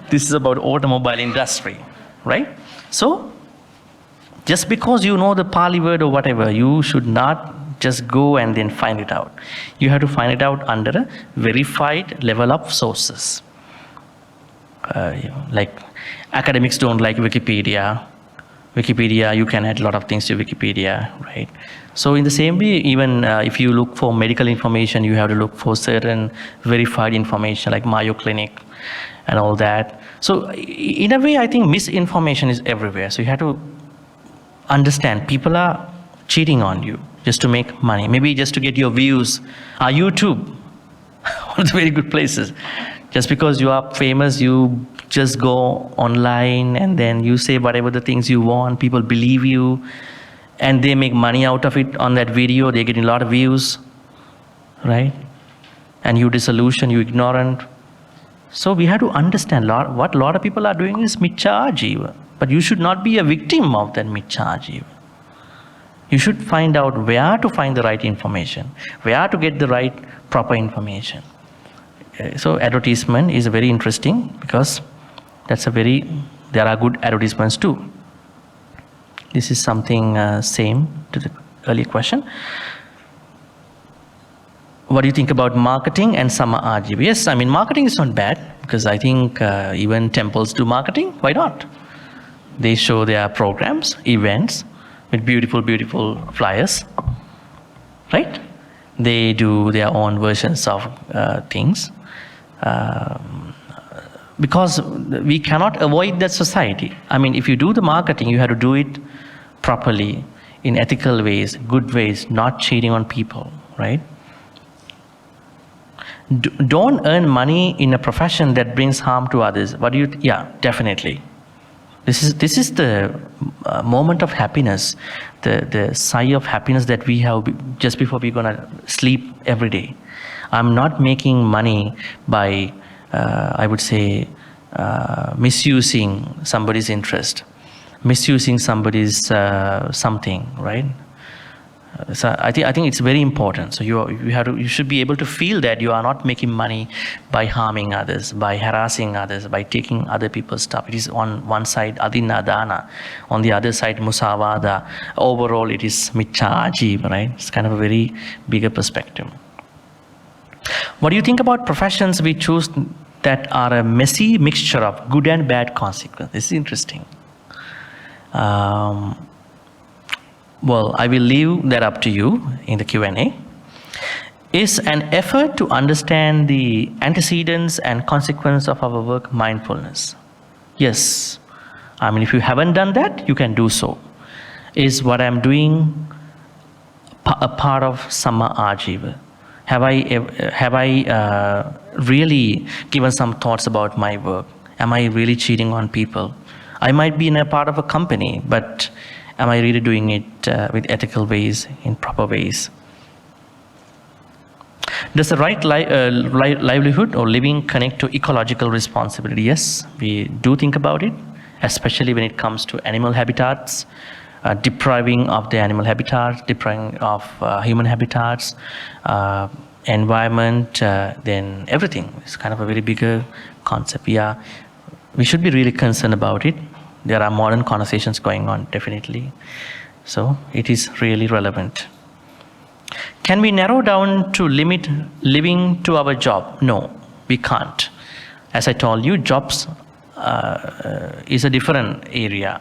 This is about automobile industry, right? So just because you know the Pali word or whatever, you should not just go and then find it out. You have to find it out under a verified level of sources. Like academics don't like Wikipedia. Wikipedia, you can add a lot of things to Wikipedia, right? So in the same way, even if you look for medical information, you have to look for certain verified information like Mayo Clinic and all that. So in a way, I think misinformation is everywhere. So you have to understand people are cheating on you just to make money, maybe just to get your views. YouTube, one of the very good places. Just because you are famous, you just go online and then you say whatever the things you want, people believe you, and they make money out of it on that video. They're getting a lot of views, right? And you disillusioned, you ignorant. So we have to understand what a lot of people are doing is Miccha Ajiva. But you should not be a victim of that Miccha Ajiva. You should find out where to find the right information, where to get the right proper information. So advertisement is very interesting because there are good advertisements too. This is something same to the earlier question. What do you think about marketing and Samma Ajiva? Yes, I mean, marketing is not bad, because I think even temples do marketing. Why not? They show their programs, events with beautiful, beautiful flyers, right? They do their own versions of things. Because we cannot avoid that society. I mean, if you do the marketing, you have to do it properly, in ethical ways, good ways, not cheating on people, right? Don't earn money in a profession that brings harm to others. What do you? Yeah, definitely. This is the moment of happiness, the sigh of happiness that we have just before we're gonna sleep every day. I'm not making money by, I would say, misusing somebody's interest, misusing somebody's something, right? So I think it's very important. So you should be able to feel that you are not making money by harming others, by harassing others, by taking other people's stuff. It is on one side adina dana, on the other side musavada. Overall, it is miccha ajiva, right? It's kind of a very bigger perspective. What do you think about professions we choose that are a messy mixture of good and bad consequences? This is interesting. Well, I will leave that up to you in the Q&A. Is an effort to understand the antecedents and consequence of our work mindfulness? Yes. I mean, if you haven't done that, you can do so. Is what I'm doing a part of Samma Ajiva? Have I really given some thoughts about my work? Am I really cheating on people? I might be in a part of a company, but am I really doing it with ethical ways, in proper ways? Does the right livelihood or living connect to ecological responsibility? Yes, we do think about it, especially when it comes to animal habitats, depriving of the animal habitats, depriving of human habitats, environment, then everything. It's kind of a very bigger concept. Yeah, we should be really concerned about it. There are modern conversations going on, definitely. So it is really relevant. Can we narrow down to limit living to our job? No, we can't. As I told you, jobs is a different area.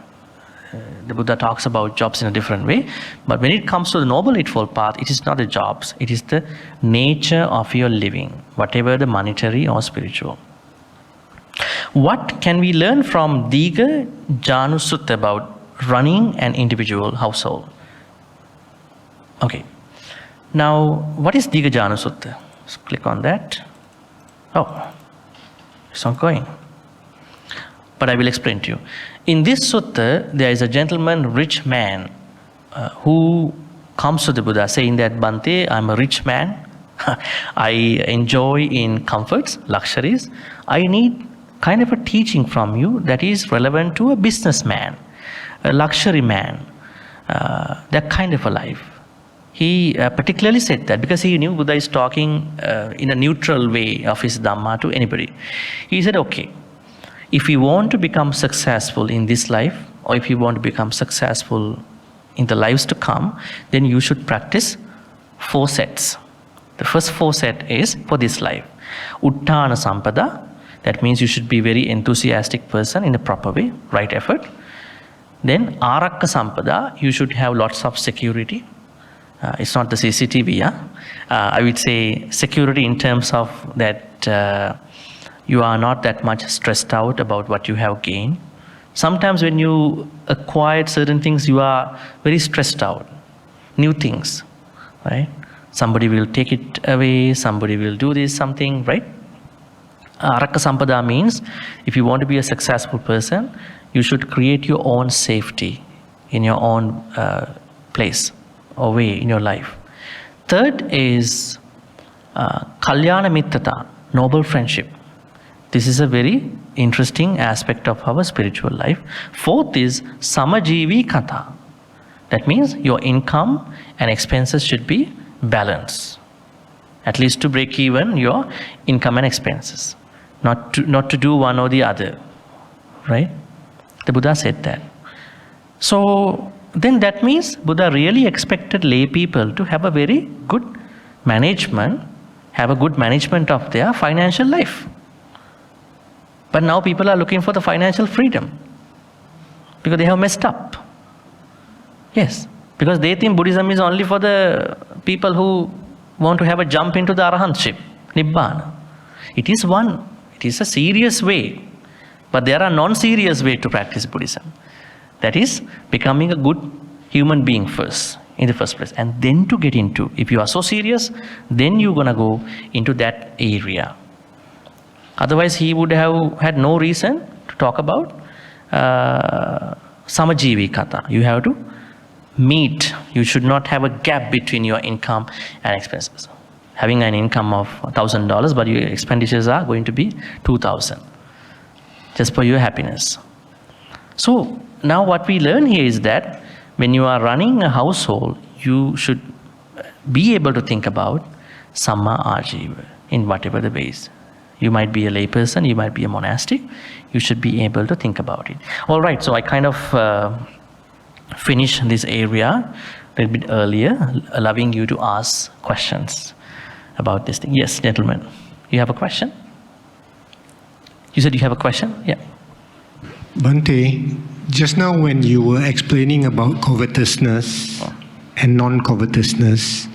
The Buddha talks about jobs in a different way. But when it comes to the Noble Eightfold Path, it is not the jobs. It is the nature of your living, whatever the monetary or spiritual. What can we learn from Diga Janu Sutta about running an individual household? Okay. Now, what is Diga Janu Sutta? Let's click on that. Oh, it's not going. But I will explain to you. In this sutta, there is a gentleman, rich man, who comes to the Buddha saying that, Bhante, I'm a rich man. I enjoy in comforts, luxuries. I need kind of a teaching from you that is relevant to a businessman, a luxury man, that kind of a life. He particularly said that because he knew Buddha is talking in a neutral way of his Dhamma to anybody. He said, okay, if you want to become successful in this life, or if you want to become successful in the lives to come, then you should practice 4 sets. The first 4 set is for this life. Utthana Sampada, that means you should be a very enthusiastic person in a proper way, right effort. Then Arakka Sampada, you should have lots of security. It's not the CCTV, yeah? I would say security in terms of that you are not that much stressed out about what you have gained. Sometimes when you acquire certain things, you are very stressed out. New things, right? Somebody will take it away, somebody will do this, something, right? Arakka Sampada means if you want to be a successful person, you should create your own safety in your own place or way in your life. Third is Kalyana Mittata, noble friendship. This is a very interesting aspect of our spiritual life. Fourth is Samajivi Kata. That means your income and expenses should be balanced. At least to break even your income and expenses. Not to do one or the other. Right? The Buddha said that. So then that means Buddha really expected lay people to have a very good management have a good management of their financial life. But now people are looking for the financial freedom because they have messed up. Yes, because they think Buddhism is only for the people who want to have a jump into the arahantship, Nibbana. It is one. It is a serious way. But there are non-serious ways to practice Buddhism. That is becoming a good human being first, in the first place. And then to get into, if you are so serious, then you're going to go into that area. Otherwise, he would have had no reason to talk about Samajivikata. You have to meet. You should not have a gap between your income and expenses. Having an income of $1,000, but your expenditures are going to be $2,000, just for your happiness. So now what we learn here is that when you are running a household, you should be able to think about Samma Ajiva in whatever the ways. You might be a layperson, you might be a monastic, you should be able to think about it. All right, so I kind of finished this area a little bit earlier, allowing you to ask questions about this thing. Yes, gentlemen, you have a question? You said you have a question? Yeah. Bhante, just now when you were explaining about covetousness and non-covetousness,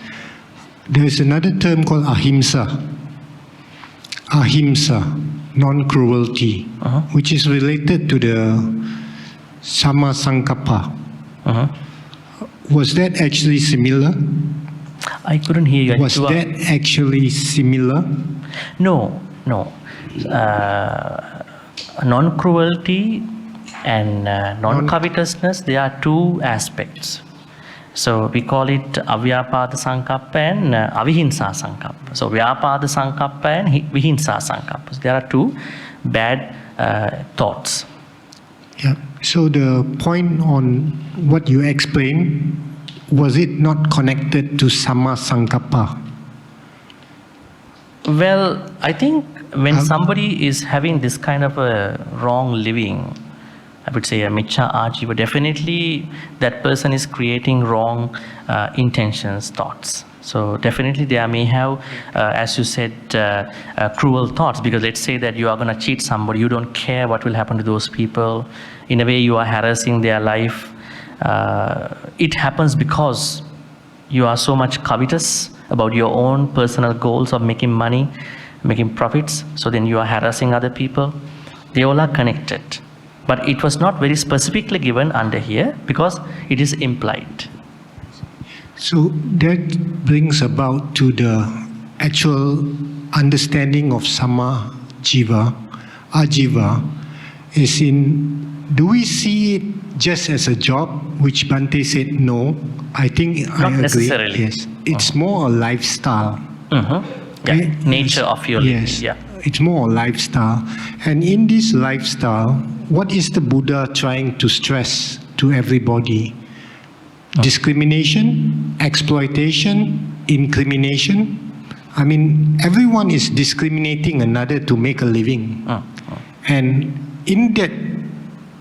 there is another term called ahimsa. Ahimsa, non-cruelty, which is related to the Samma Sankappa. Was that actually similar? I couldn't hear you. Was that actually similar? No. Non-cruelty and non-covetousness, they are two aspects. So we call it avyapada sankappa and avihinsa sankappa. So vyapada sankappa and vihinsa sankappa. So there are two bad thoughts. Yeah. So the point on what you explained, was it not connected to Samma Sankappa? Well, I think when somebody is having this kind of a wrong living, I would say a Miccha Ajiva, definitely that person is creating wrong intentions, thoughts. So definitely they may have, as you said, cruel thoughts, because let's say that you are going to cheat somebody, you don't care what will happen to those people. In a way you are harassing their life. It happens because you are so much covetous about your own personal goals of making money, making profits. So then you are harassing other people. They all are connected. But it was not very specifically given under here because it is implied. So that brings about to the actual understanding of Samma Jiva, Ajiva, is in, do we see it just as a job, which Bhante said no? I think not I agree. Necessarily. Yes, it's more a lifestyle. Yeah. Nature of your living. Yes, Yeah. it's more a lifestyle. And in this lifestyle, what is the Buddha trying to stress to everybody? Discrimination, exploitation, incrimination. I mean, everyone is discriminating another to make a living. And in that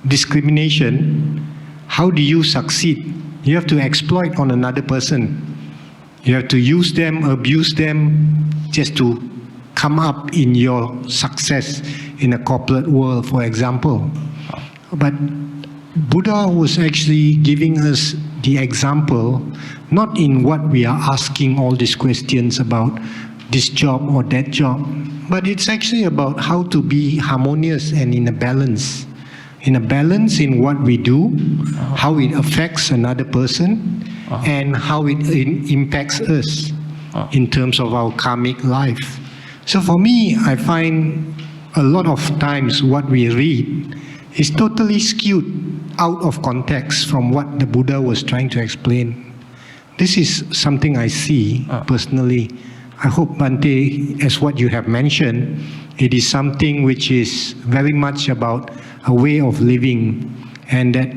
discrimination, how do you succeed? You have to exploit on another person. You have to use them, abuse them, just to come up in your success in a corporate world, for example. But Buddha was actually giving us the example, not in what we are asking all these questions about this job or that job, but it's actually about how to be harmonious and in a balance. In a balance in what we do, how it affects another person, and how it impacts us in terms of our karmic life. So for me, I find a lot of times what we read is totally skewed out of context from what the Buddha was trying to explain. This is something I see personally. I hope, Bhante, as what you have mentioned, it is something which is very much about a way of living, and that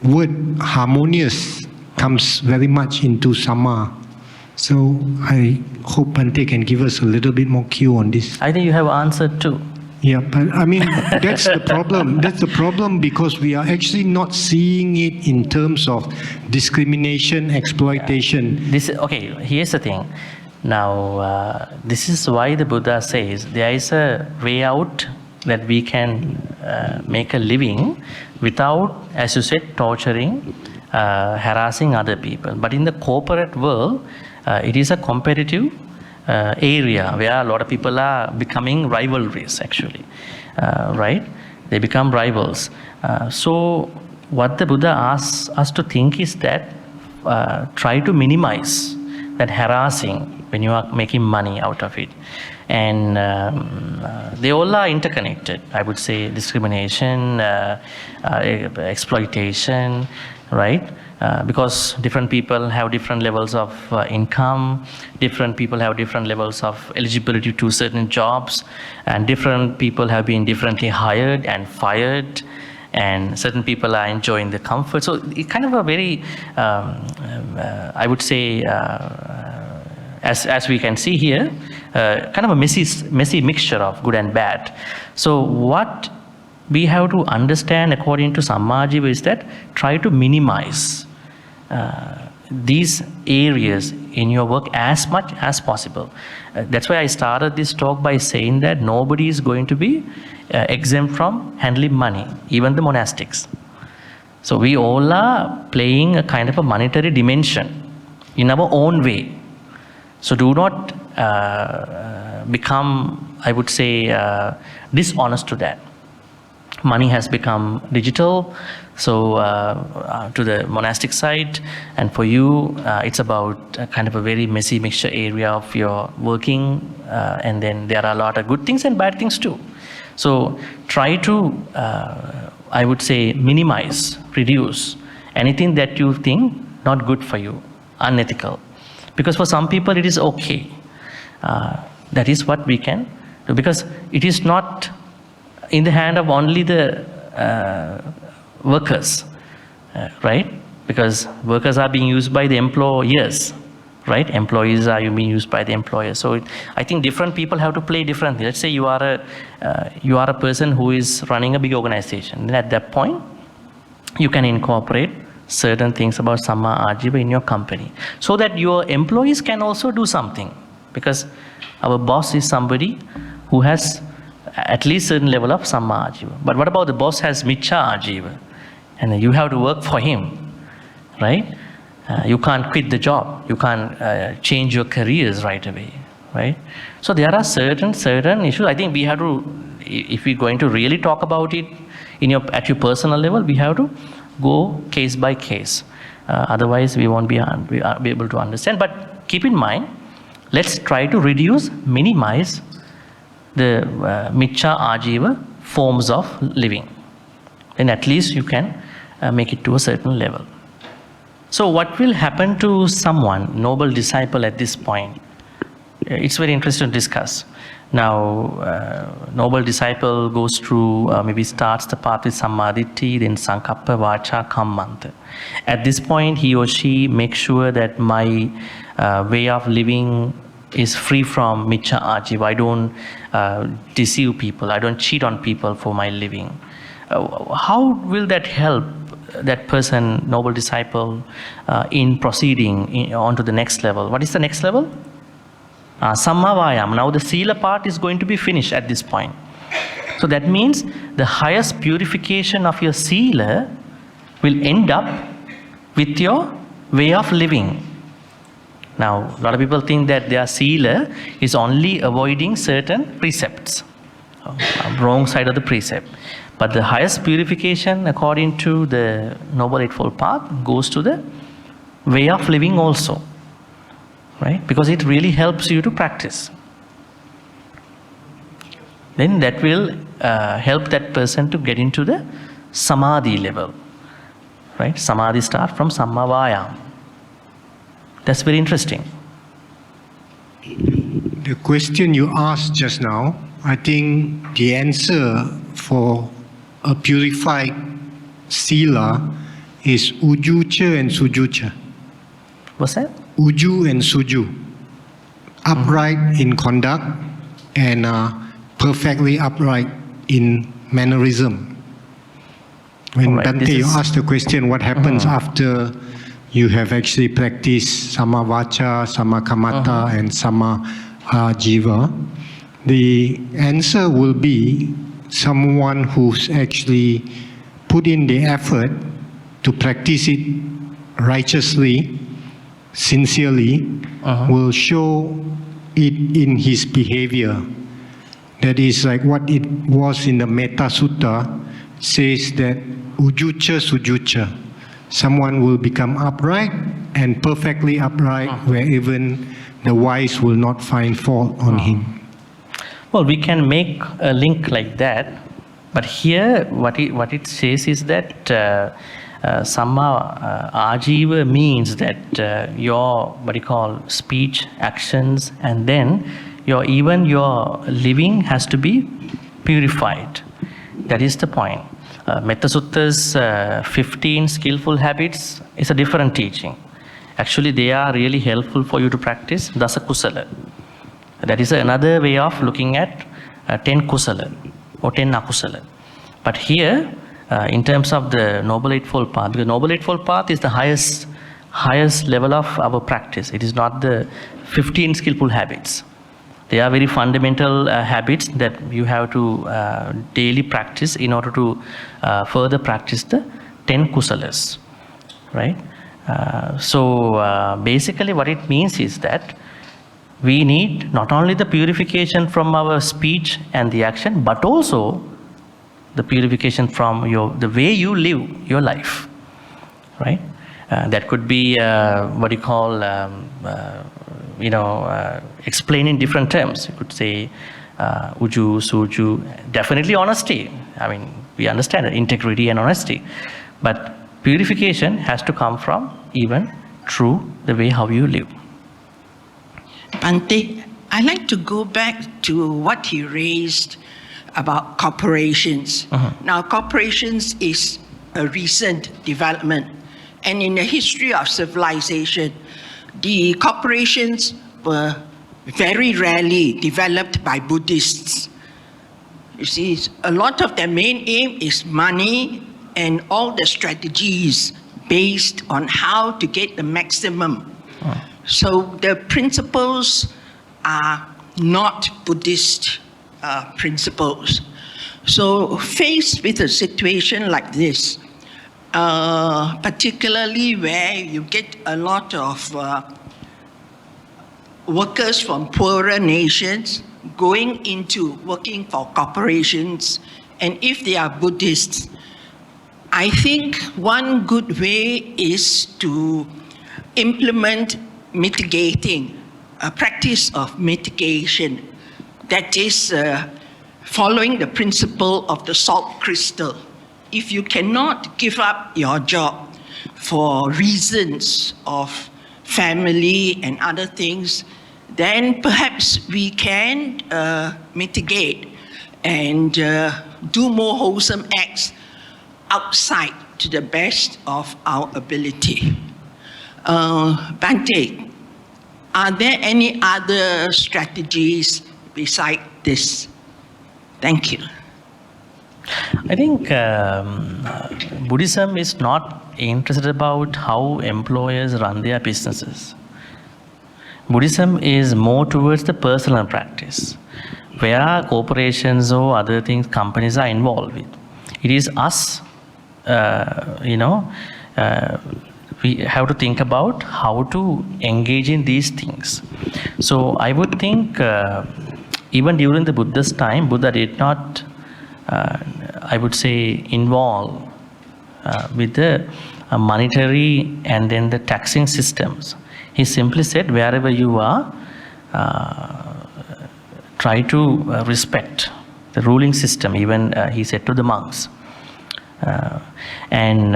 word harmonious comes very much into Samma. So I hope Bhante can give us a little bit more cue on this. I think you have answered too. Yeah, but I mean, that's the problem. That's the problem, because we are actually not seeing it in terms of discrimination, exploitation. Okay, here's the thing. Now, this is why the Buddha says there is a way out that we can make a living without, as you said, torturing, harassing other people. But in the corporate world, it is a competitive area where a lot of people are becoming rivalries, actually, right? They become rivals. So what the Buddha asks us to think is that try to minimize that harassing when you are making money out of it. And they all are interconnected. I would say discrimination, exploitation, right? Because different people have different levels of income, different people have different levels of eligibility to certain jobs, and different people have been differently hired and fired, and certain people are enjoying the comfort. So it's kind of a very, I would say, as we can see here, kind of a messy mixture of good and bad. So what we have to understand according to Samma Ajiva is that try to minimize these areas in your work as much as possible. That's why I started this talk by saying that nobody is going to be exempt from handling money, even the monastics. So we all are playing a kind of a monetary dimension in our own way. So do not become, I would say, dishonest to that. Money has become digital, so to the monastic side, and for you, it's about kind of a very messy mixture area of your working, and then there are a lot of good things and bad things too. So try to, I would say, minimize, reduce anything that you think not good for you, unethical. Because for some people it is okay. That is what we can do, because it is not in the hand of only the workers, right? Because workers are being used by the employers, right? Employees are being used by the employers. So I think different people have to play differently. Let's say you are a person who is running a big organization. Then at that point, you can incorporate certain things about Samma Ajiva in your company, so that your employees can also do something. Because our boss is somebody who has at least certain level of Samma Ajiva. But what about the boss has Miccha Ajiva? And you have to work for him, right? You can't quit the job. You can't change your careers right away, right? So there are certain issues. I think we have to, if we're going to really talk about it at your personal level, we have to go case by case. Otherwise, we won't be able to understand. But keep in mind, let's try to reduce, minimize the Miccha Ajiva forms of living. Then at least you can make it to a certain level. So what will happen to someone, noble disciple at this point? It's very interesting to discuss. Now, noble disciple goes through, maybe starts the path with Sammaditthi, then Sankappa, Vacha, Kammanta. At this point, he or she makes sure that my way of living is free from Miccha Ajiva. I don't deceive people. I don't cheat on people for my living. How will that help that person, noble disciple, in proceeding on to the next level? What is the next level? Samma Vayam. Now the Sila part is going to be finished at this point. So that means the highest purification of your Sila will end up with your way of living. Now, a lot of people think that their Sila is only avoiding certain precepts, wrong side of the precept. But the highest purification, according to the Noble Eightfold Path, goes to the way of living also, right? Because it really helps you to practice. Then that will help that person to get into the Samadhi level, right? Samadhi starts from Samma Vayam. That's very interesting. The question you asked just now, I think the answer for a purified Sila is Ujucha and Sujucha. What's that? Uju and Suju. Upright in conduct and perfectly upright in mannerism. When Bhante, you asked the question, what happens after you have actually practiced Samma Vacha, Samma Kamata, and Samma Ajiva, the answer will be someone who's actually put in the effort to practice it righteously, sincerely, will show it in his behavior. That is like what it was in the Metta Sutta, says that ujucha sujucha, someone will become upright and perfectly upright where even the wise will not find fault on him. Well, we can make a link like that, but here what it says is that Samma Ajiva means that your speech, actions, and then even your living has to be purified. That is the point. Metta Sutta's 15 skillful habits is a different teaching. Actually, they are really helpful for you to practice Dasa Kusala. That is another way of looking at 10 Kusala or 10 Akusala. But here, in terms of the Noble Eightfold Path, the Noble Eightfold Path is the highest level of our practice. It is not the 15 skillful habits. They are very fundamental habits that you have to daily practice in order to further practice the 10 kusalas, right? So basically what it means is that we need not only the purification from our speech and the action, but also the purification from the way you live your life, right? That could be explain in different terms. You could say uju, suju, definitely honesty. I mean, we understand it, integrity and honesty. But purification has to come from even through the way how you live. Bhante, I'd like to go back to what he raised about corporations. Now, corporations is a recent development. And in the history of civilization, the corporations were very rarely developed by Buddhists. You see, a lot of their main aim is money and all the strategies based on how to get the maximum. So the principles are not Buddhist principles. So faced with a situation like this, particularly where you get a lot of workers from poorer nations going into working for corporations, and if they are Buddhists, I think one good way is to implement mitigating, a practice of mitigation, that is following the principle of the salt crystal. If you cannot give up your job for reasons of family and other things, then perhaps we can mitigate and do more wholesome acts outside to the best of our ability. Bhante, are there any other strategies beside this? Thank you. I think Buddhism is not interested about how employers run their businesses. Buddhism is more towards the personal practice, where corporations or other things, companies are involved with. It is us, we have to think about how to engage in these things. So I would think even during the Buddha's time, Buddha did not, I would say, involve with the monetary and then the taxing systems. He simply said, wherever you are, try to respect the ruling system. Even he said to the monks. And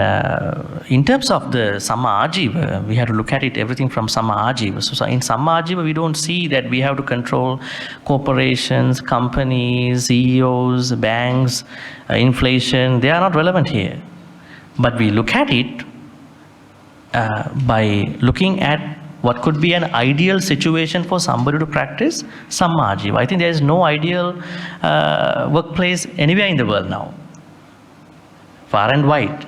in terms of the Samma Ajiva, we have to look at it everything from Samma Ajiva. So in Samma Ajiva, we don't see that we have to control corporations, companies, CEOs, banks, inflation. They are not relevant here. But we look at it by looking at what could be an ideal situation for somebody to practice Samma Ajiva. I think there is no ideal workplace anywhere in the world now, far and wide.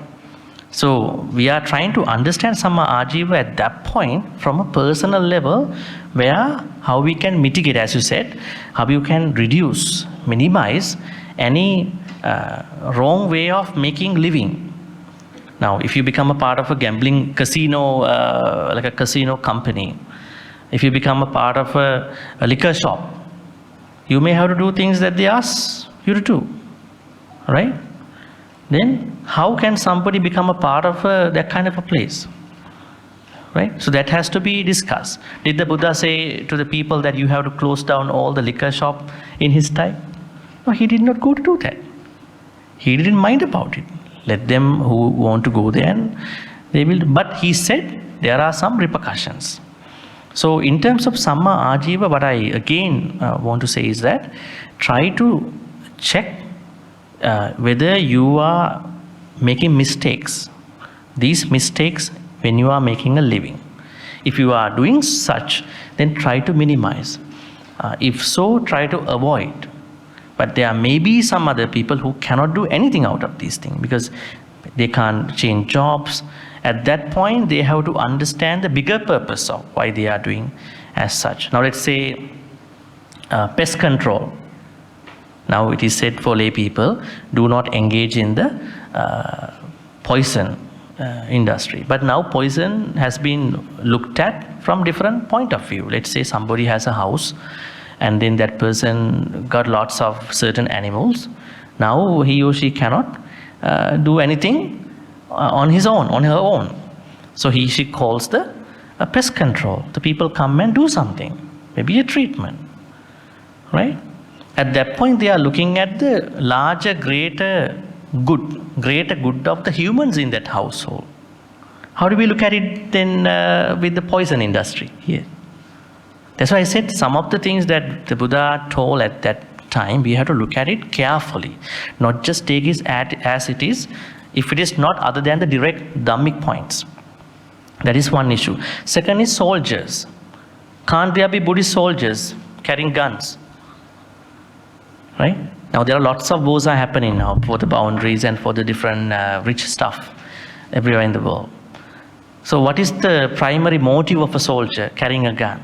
So we are trying to understand Samma Ajiva at that point from a personal level, where how we can mitigate, as you said, how you can reduce, minimize any wrong way of making living. Now, if you become a part of a gambling casino, like a casino company, if you become a part of a liquor shop, you may have to do things that they ask you to do, right? Then how can somebody become a part of that kind of a place, right? So that has to be discussed. Did the Buddha say to the people that you have to close down all the liquor shop in his time? No, he did not go to do that. He didn't mind about it. Let them who want to go there, and they will. But he said there are some repercussions. So in terms of Samma Ajiva, what I again want to say is that try to check whether you are making mistakes. These mistakes when you are making a living. If you are doing such, then try to minimize. If so, try to avoid. But there may be some other people who cannot do anything out of these things because they can't change jobs. At that point, they have to understand the bigger purpose of why they are doing as such. Now let's say pest control. Now it is said for lay people, do not engage in the poison industry. But now poison has been looked at from different point of view. Let's say somebody has a house and then that person got lots of certain animals. Now he or she cannot do anything on his own, on her own. So she calls the pest control. The people come and do something, maybe a treatment, right? At that point, they are looking at the larger, greater good of the humans in that household. How do we look at it then with the poison industry here? That's why I said some of the things that the Buddha told at that time, we have to look at it carefully, not just take it as it is, if it is not other than the direct Dhammic points. That is one issue. Second is soldiers. Can't there be Buddhist soldiers carrying guns? Right? Now there are lots of wars are happening now for the boundaries and for the different rich stuff everywhere in the world. So what is the primary motive of a soldier carrying a gun?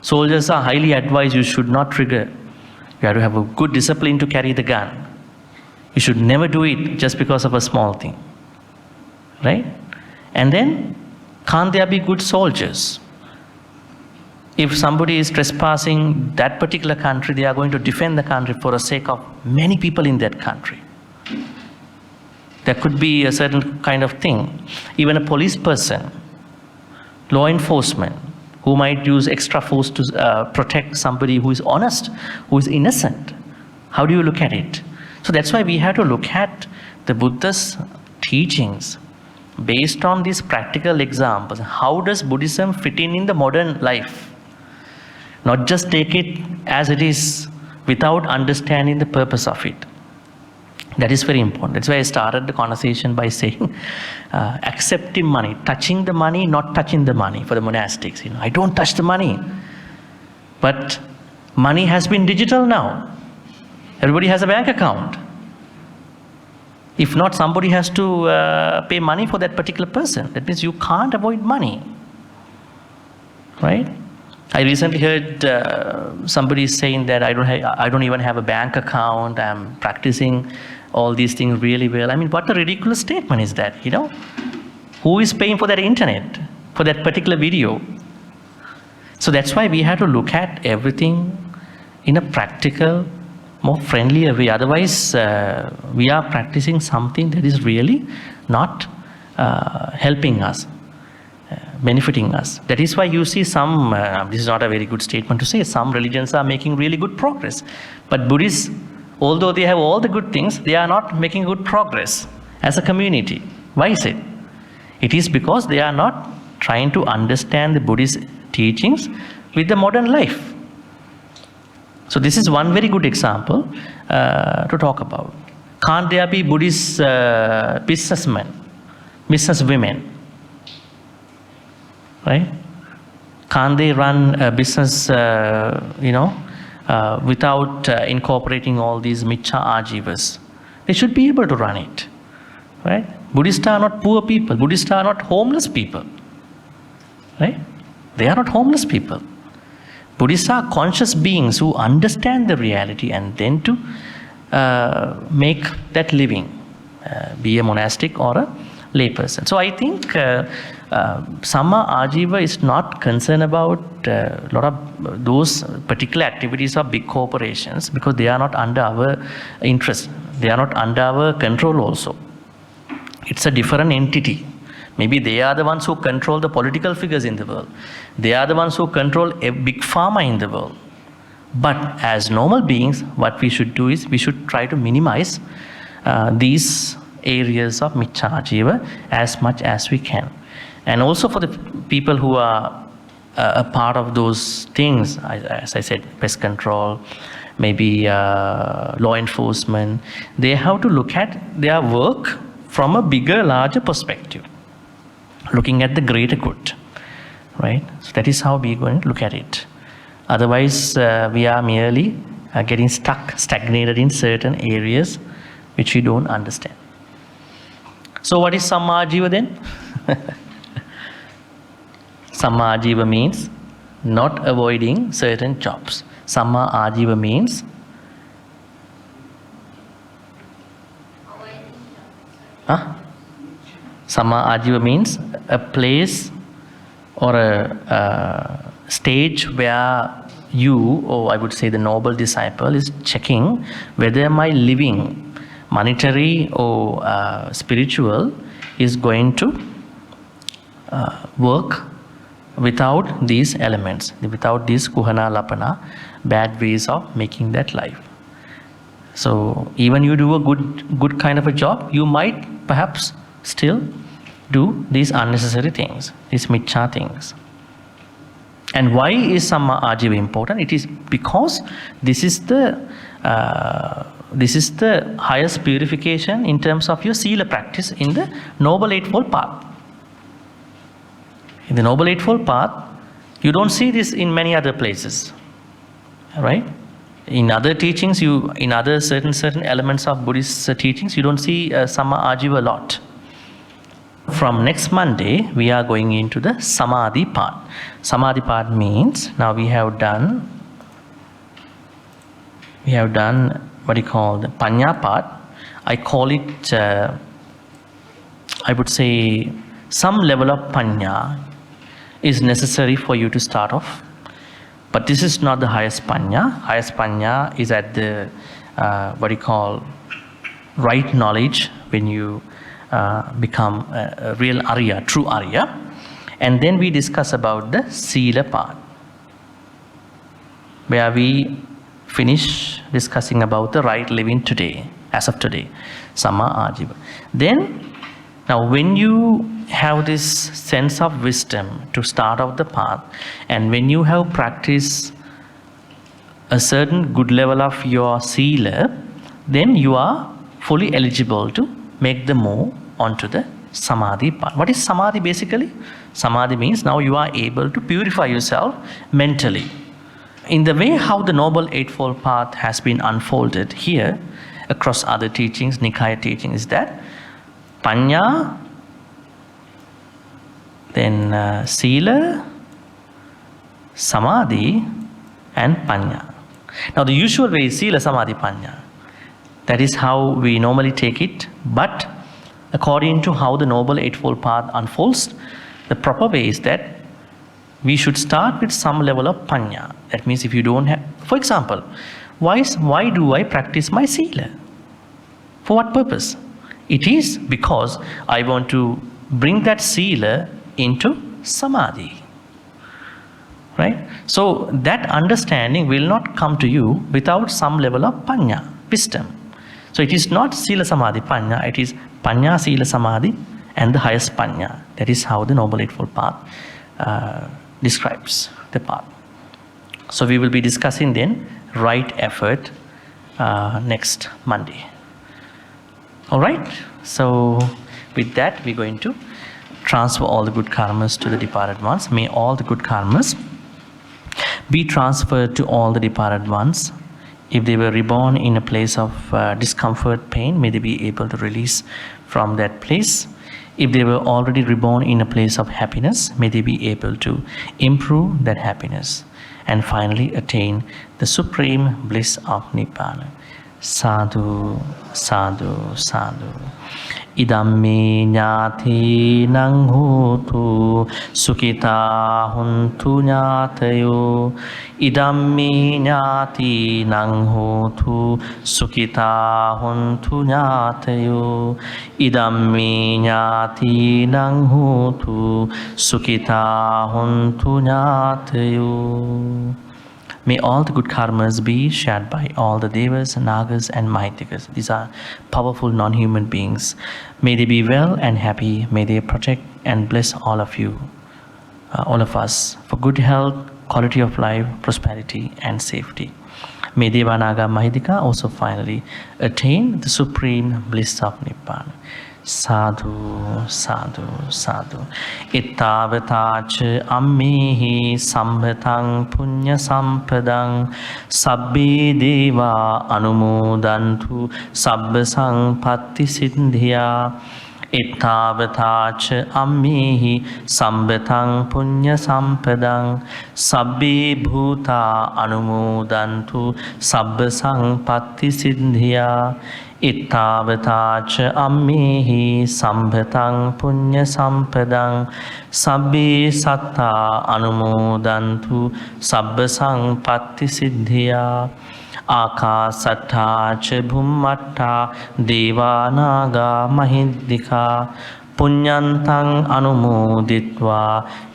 Soldiers are highly advised you should not trigger. You have to have a good discipline to carry the gun. You should never do it just because of a small thing. Right? And then, can't there be good soldiers? If somebody is trespassing that particular country, they are going to defend the country for the sake of many people in that country. There could be a certain kind of thing. Even a police person, law enforcement, who might use extra force to protect somebody who is honest, who is innocent. How do you look at it? So that's why we have to look at the Buddha's teachings based on these practical examples. How does Buddhism fit in the modern life? Not just take it as it is without understanding the purpose of it. That is very important. That's why I started the conversation by saying accepting money, touching the money, not touching the money for the monastics. I don't touch the money. But money has been digital now. Everybody has a bank account. If not, somebody has to pay money for that particular person. That means you can't avoid money. Right? I recently heard somebody saying that I don't even have a bank account. I'm practicing all these things really well. I mean, what a ridiculous statement is that, Who is paying for that internet, for that particular video? So that's why we have to look at everything in a practical, more friendlier way. Otherwise, we are practicing something that is really not helping us, benefiting us. That is why you see some, this is not a very good statement to say, some religions are making really good progress. But Buddhists, although they have all the good things, they are not making good progress as a community. Why is it? It is because they are not trying to understand the Buddhist teachings with the modern life. So this is one very good example to talk about. Can't there be Buddhist businessmen, businesswomen? Right? Can't they run a business, without incorporating all these Miccha Ajivas? They should be able to run it. Right? Buddhists are not poor people. Buddhists are not homeless people. Right? They are not homeless people. Buddhists are conscious beings who understand the reality and then to make that living, be a monastic or a layperson. So I think Samma Ajiva is not concerned about a lot of those particular activities of big corporations because they are not under our interest. They are not under our control also. It's a different entity. Maybe they are the ones who control the political figures in the world. They are the ones who control a big pharma in the world. But as normal beings, what we should do is we should try to minimize these areas of Micchājiva as much as we can. And also for the people who are a part of those things, as I said, pest control, maybe law enforcement, they have to look at their work from a bigger, larger perspective, looking at the greater good, right? So that is how we're going to look at it. Otherwise, we are merely getting stagnated in certain areas which we don't understand. So what is Samma Ajiva then? Samma Ajiva means not avoiding certain jobs. Samma Ajiva means Samma Ajiva means a place or a stage where you, or I would say the noble disciple, is checking whether my living, monetary or spiritual, is going to work without these elements, without these kuhana lapana, bad ways of making that life. So even you do a good kind of a job, you might perhaps still do these unnecessary things, these miccha things. And why is Samma Ajiva important? It is because this is the highest purification in terms of your sila practice in the Noble Eightfold Path. In the Noble Eightfold Path, you don't see this in many other places, right? In other teachings, in other certain elements of Buddhist teachings, you don't see Samma Ajiva a lot. From next Monday, we are going into the Samadhi part. Samadhi part means now we have done what you call the Panya part. I call it, I would say, some level of Panya is necessary for you to start off. But this is not the highest Panya. Highest Panya is at the, what you call, right knowledge when you become a real Arya, true Arya. And then we discuss about the Sila part, where we finish discussing about the right living today, as of today, Samma Ajiva. Then, now when you have this sense of wisdom to start off the path, and when you have practiced a certain good level of your Sila, then you are fully eligible to make the move onto the Samadhi part. What is Samadhi basically? Samadhi means now you are able to purify yourself mentally. In the way how the Noble Eightfold Path has been unfolded here across other teachings, Nikaya teachings, is that Panya, then Sila, Samadhi, and Panya. Now the usual way is Sila, Samadhi, Panya. That is how we normally take it, but according to how the Noble Eightfold Path unfolds, the proper way is that we should start with some level of Panya. That means if you don't have, for example, why do I practice my Sila? For what purpose? It is because I want to bring that Sila into Samadhi. Right? So that understanding will not come to you without some level of Panya, wisdom. So it is not Sila Samadhi Panya, it is Panya Sila Samadhi and the highest Panya. That is how the Noble Eightfold Path describes the path. So we will be discussing then right effort next Monday. Alright, so with that we're going to transfer all the good karmas to the departed ones. May all the good karmas be transferred to all the departed ones If they were reborn in a place of discomfort, pain, may they be able to release from that place. If they were already reborn in a place of happiness, may they be able to improve that happiness. And finally attain the supreme bliss of Nibbana. Sadhu, sadhu, sadhu. Idamme ñāti nang hotu sukita huntu ñātayo. Idamme ñāti nang hotu sukita huntu ñātayo. Idamme ñāti nang hotu sukita huntu ñātayo. May all the good karmas be shared by all the devas, nagas and mahitikas. These are powerful non-human beings. May they be well and happy. May they protect and bless all of you, all of us, for good health, quality of life, prosperity and safety. May Deva, Naga, Mahitika also finally attain the supreme bliss of Nibbana. Sadhu, sadhu, sadhu. Ittavatacha ammehi sambhatang punya sampadang sabbe deva anumodantu sabba sangpatti siddhya. Ittavatacha ammehi sambhatang punya sampadang sabbe bhuta anumodantu sabba sangpatti siddhya. Ittavatacha ammehi sambhatang punya sampadang sabbe satta anumodantu sabba sangpatti siddhya. Akasattacha bhummatta devanaga mahiddika punyantang anumoditva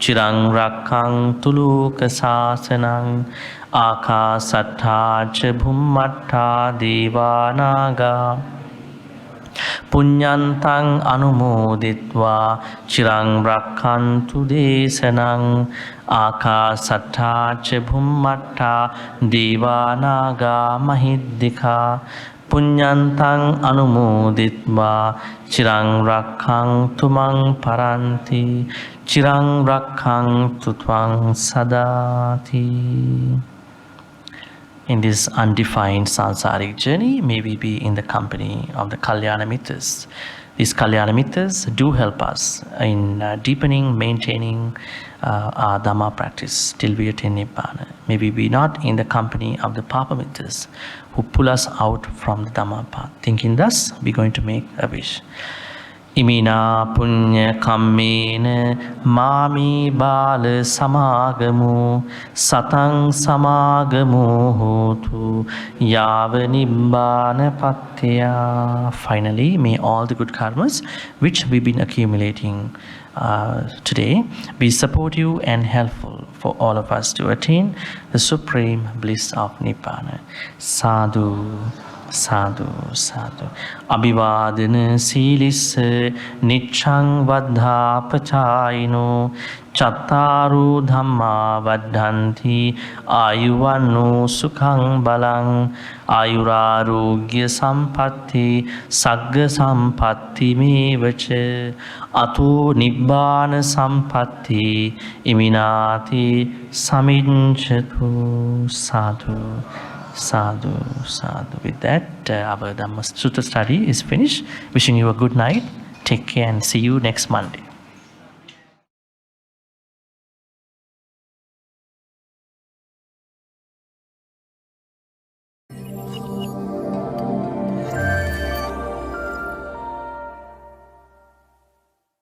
chirang rakkhantu loka sasanang. Akasattacha bhummatta devanaga punyantang anumoditva chirang rakkhantu desanang. Akasattacha bhummatta devanaga mahiddika punyantang anumoditva chirang rakkhantu mang paranti chirang rakkhantu tvang sadati. In this undefined samsaric journey, may we be in the company of the Kalyana Mittas. These Kalyana Mittas do help us in deepening, maintaining our Dhamma practice till we attain Nibbana. May we be not in the company of the Papa Mittas who pull us out from the Dhamma path. Thinking thus, we're going to make a wish. Imina punya kammena mami bala samagamu satang samagamu hotu yava nibbana pattaya. Finally, may all the good karmas which we've been accumulating today be supportive and helpful for all of us to attain the supreme bliss of Nibbana. Sadhu, sadhu, sadhu. Abhivadana silissa niccang vaddha pachayino chattaru dhamma vaddhanti ayuvanno sukhang balang ayurarogya sampatti sagga sampatti mevacha ato nibbana sampatti iminati saminchatu. Sadhu, sadhu, sadhu. With that, our Dhamma Sutta study is finished. Wishing you a good night. Take care and see you next Monday.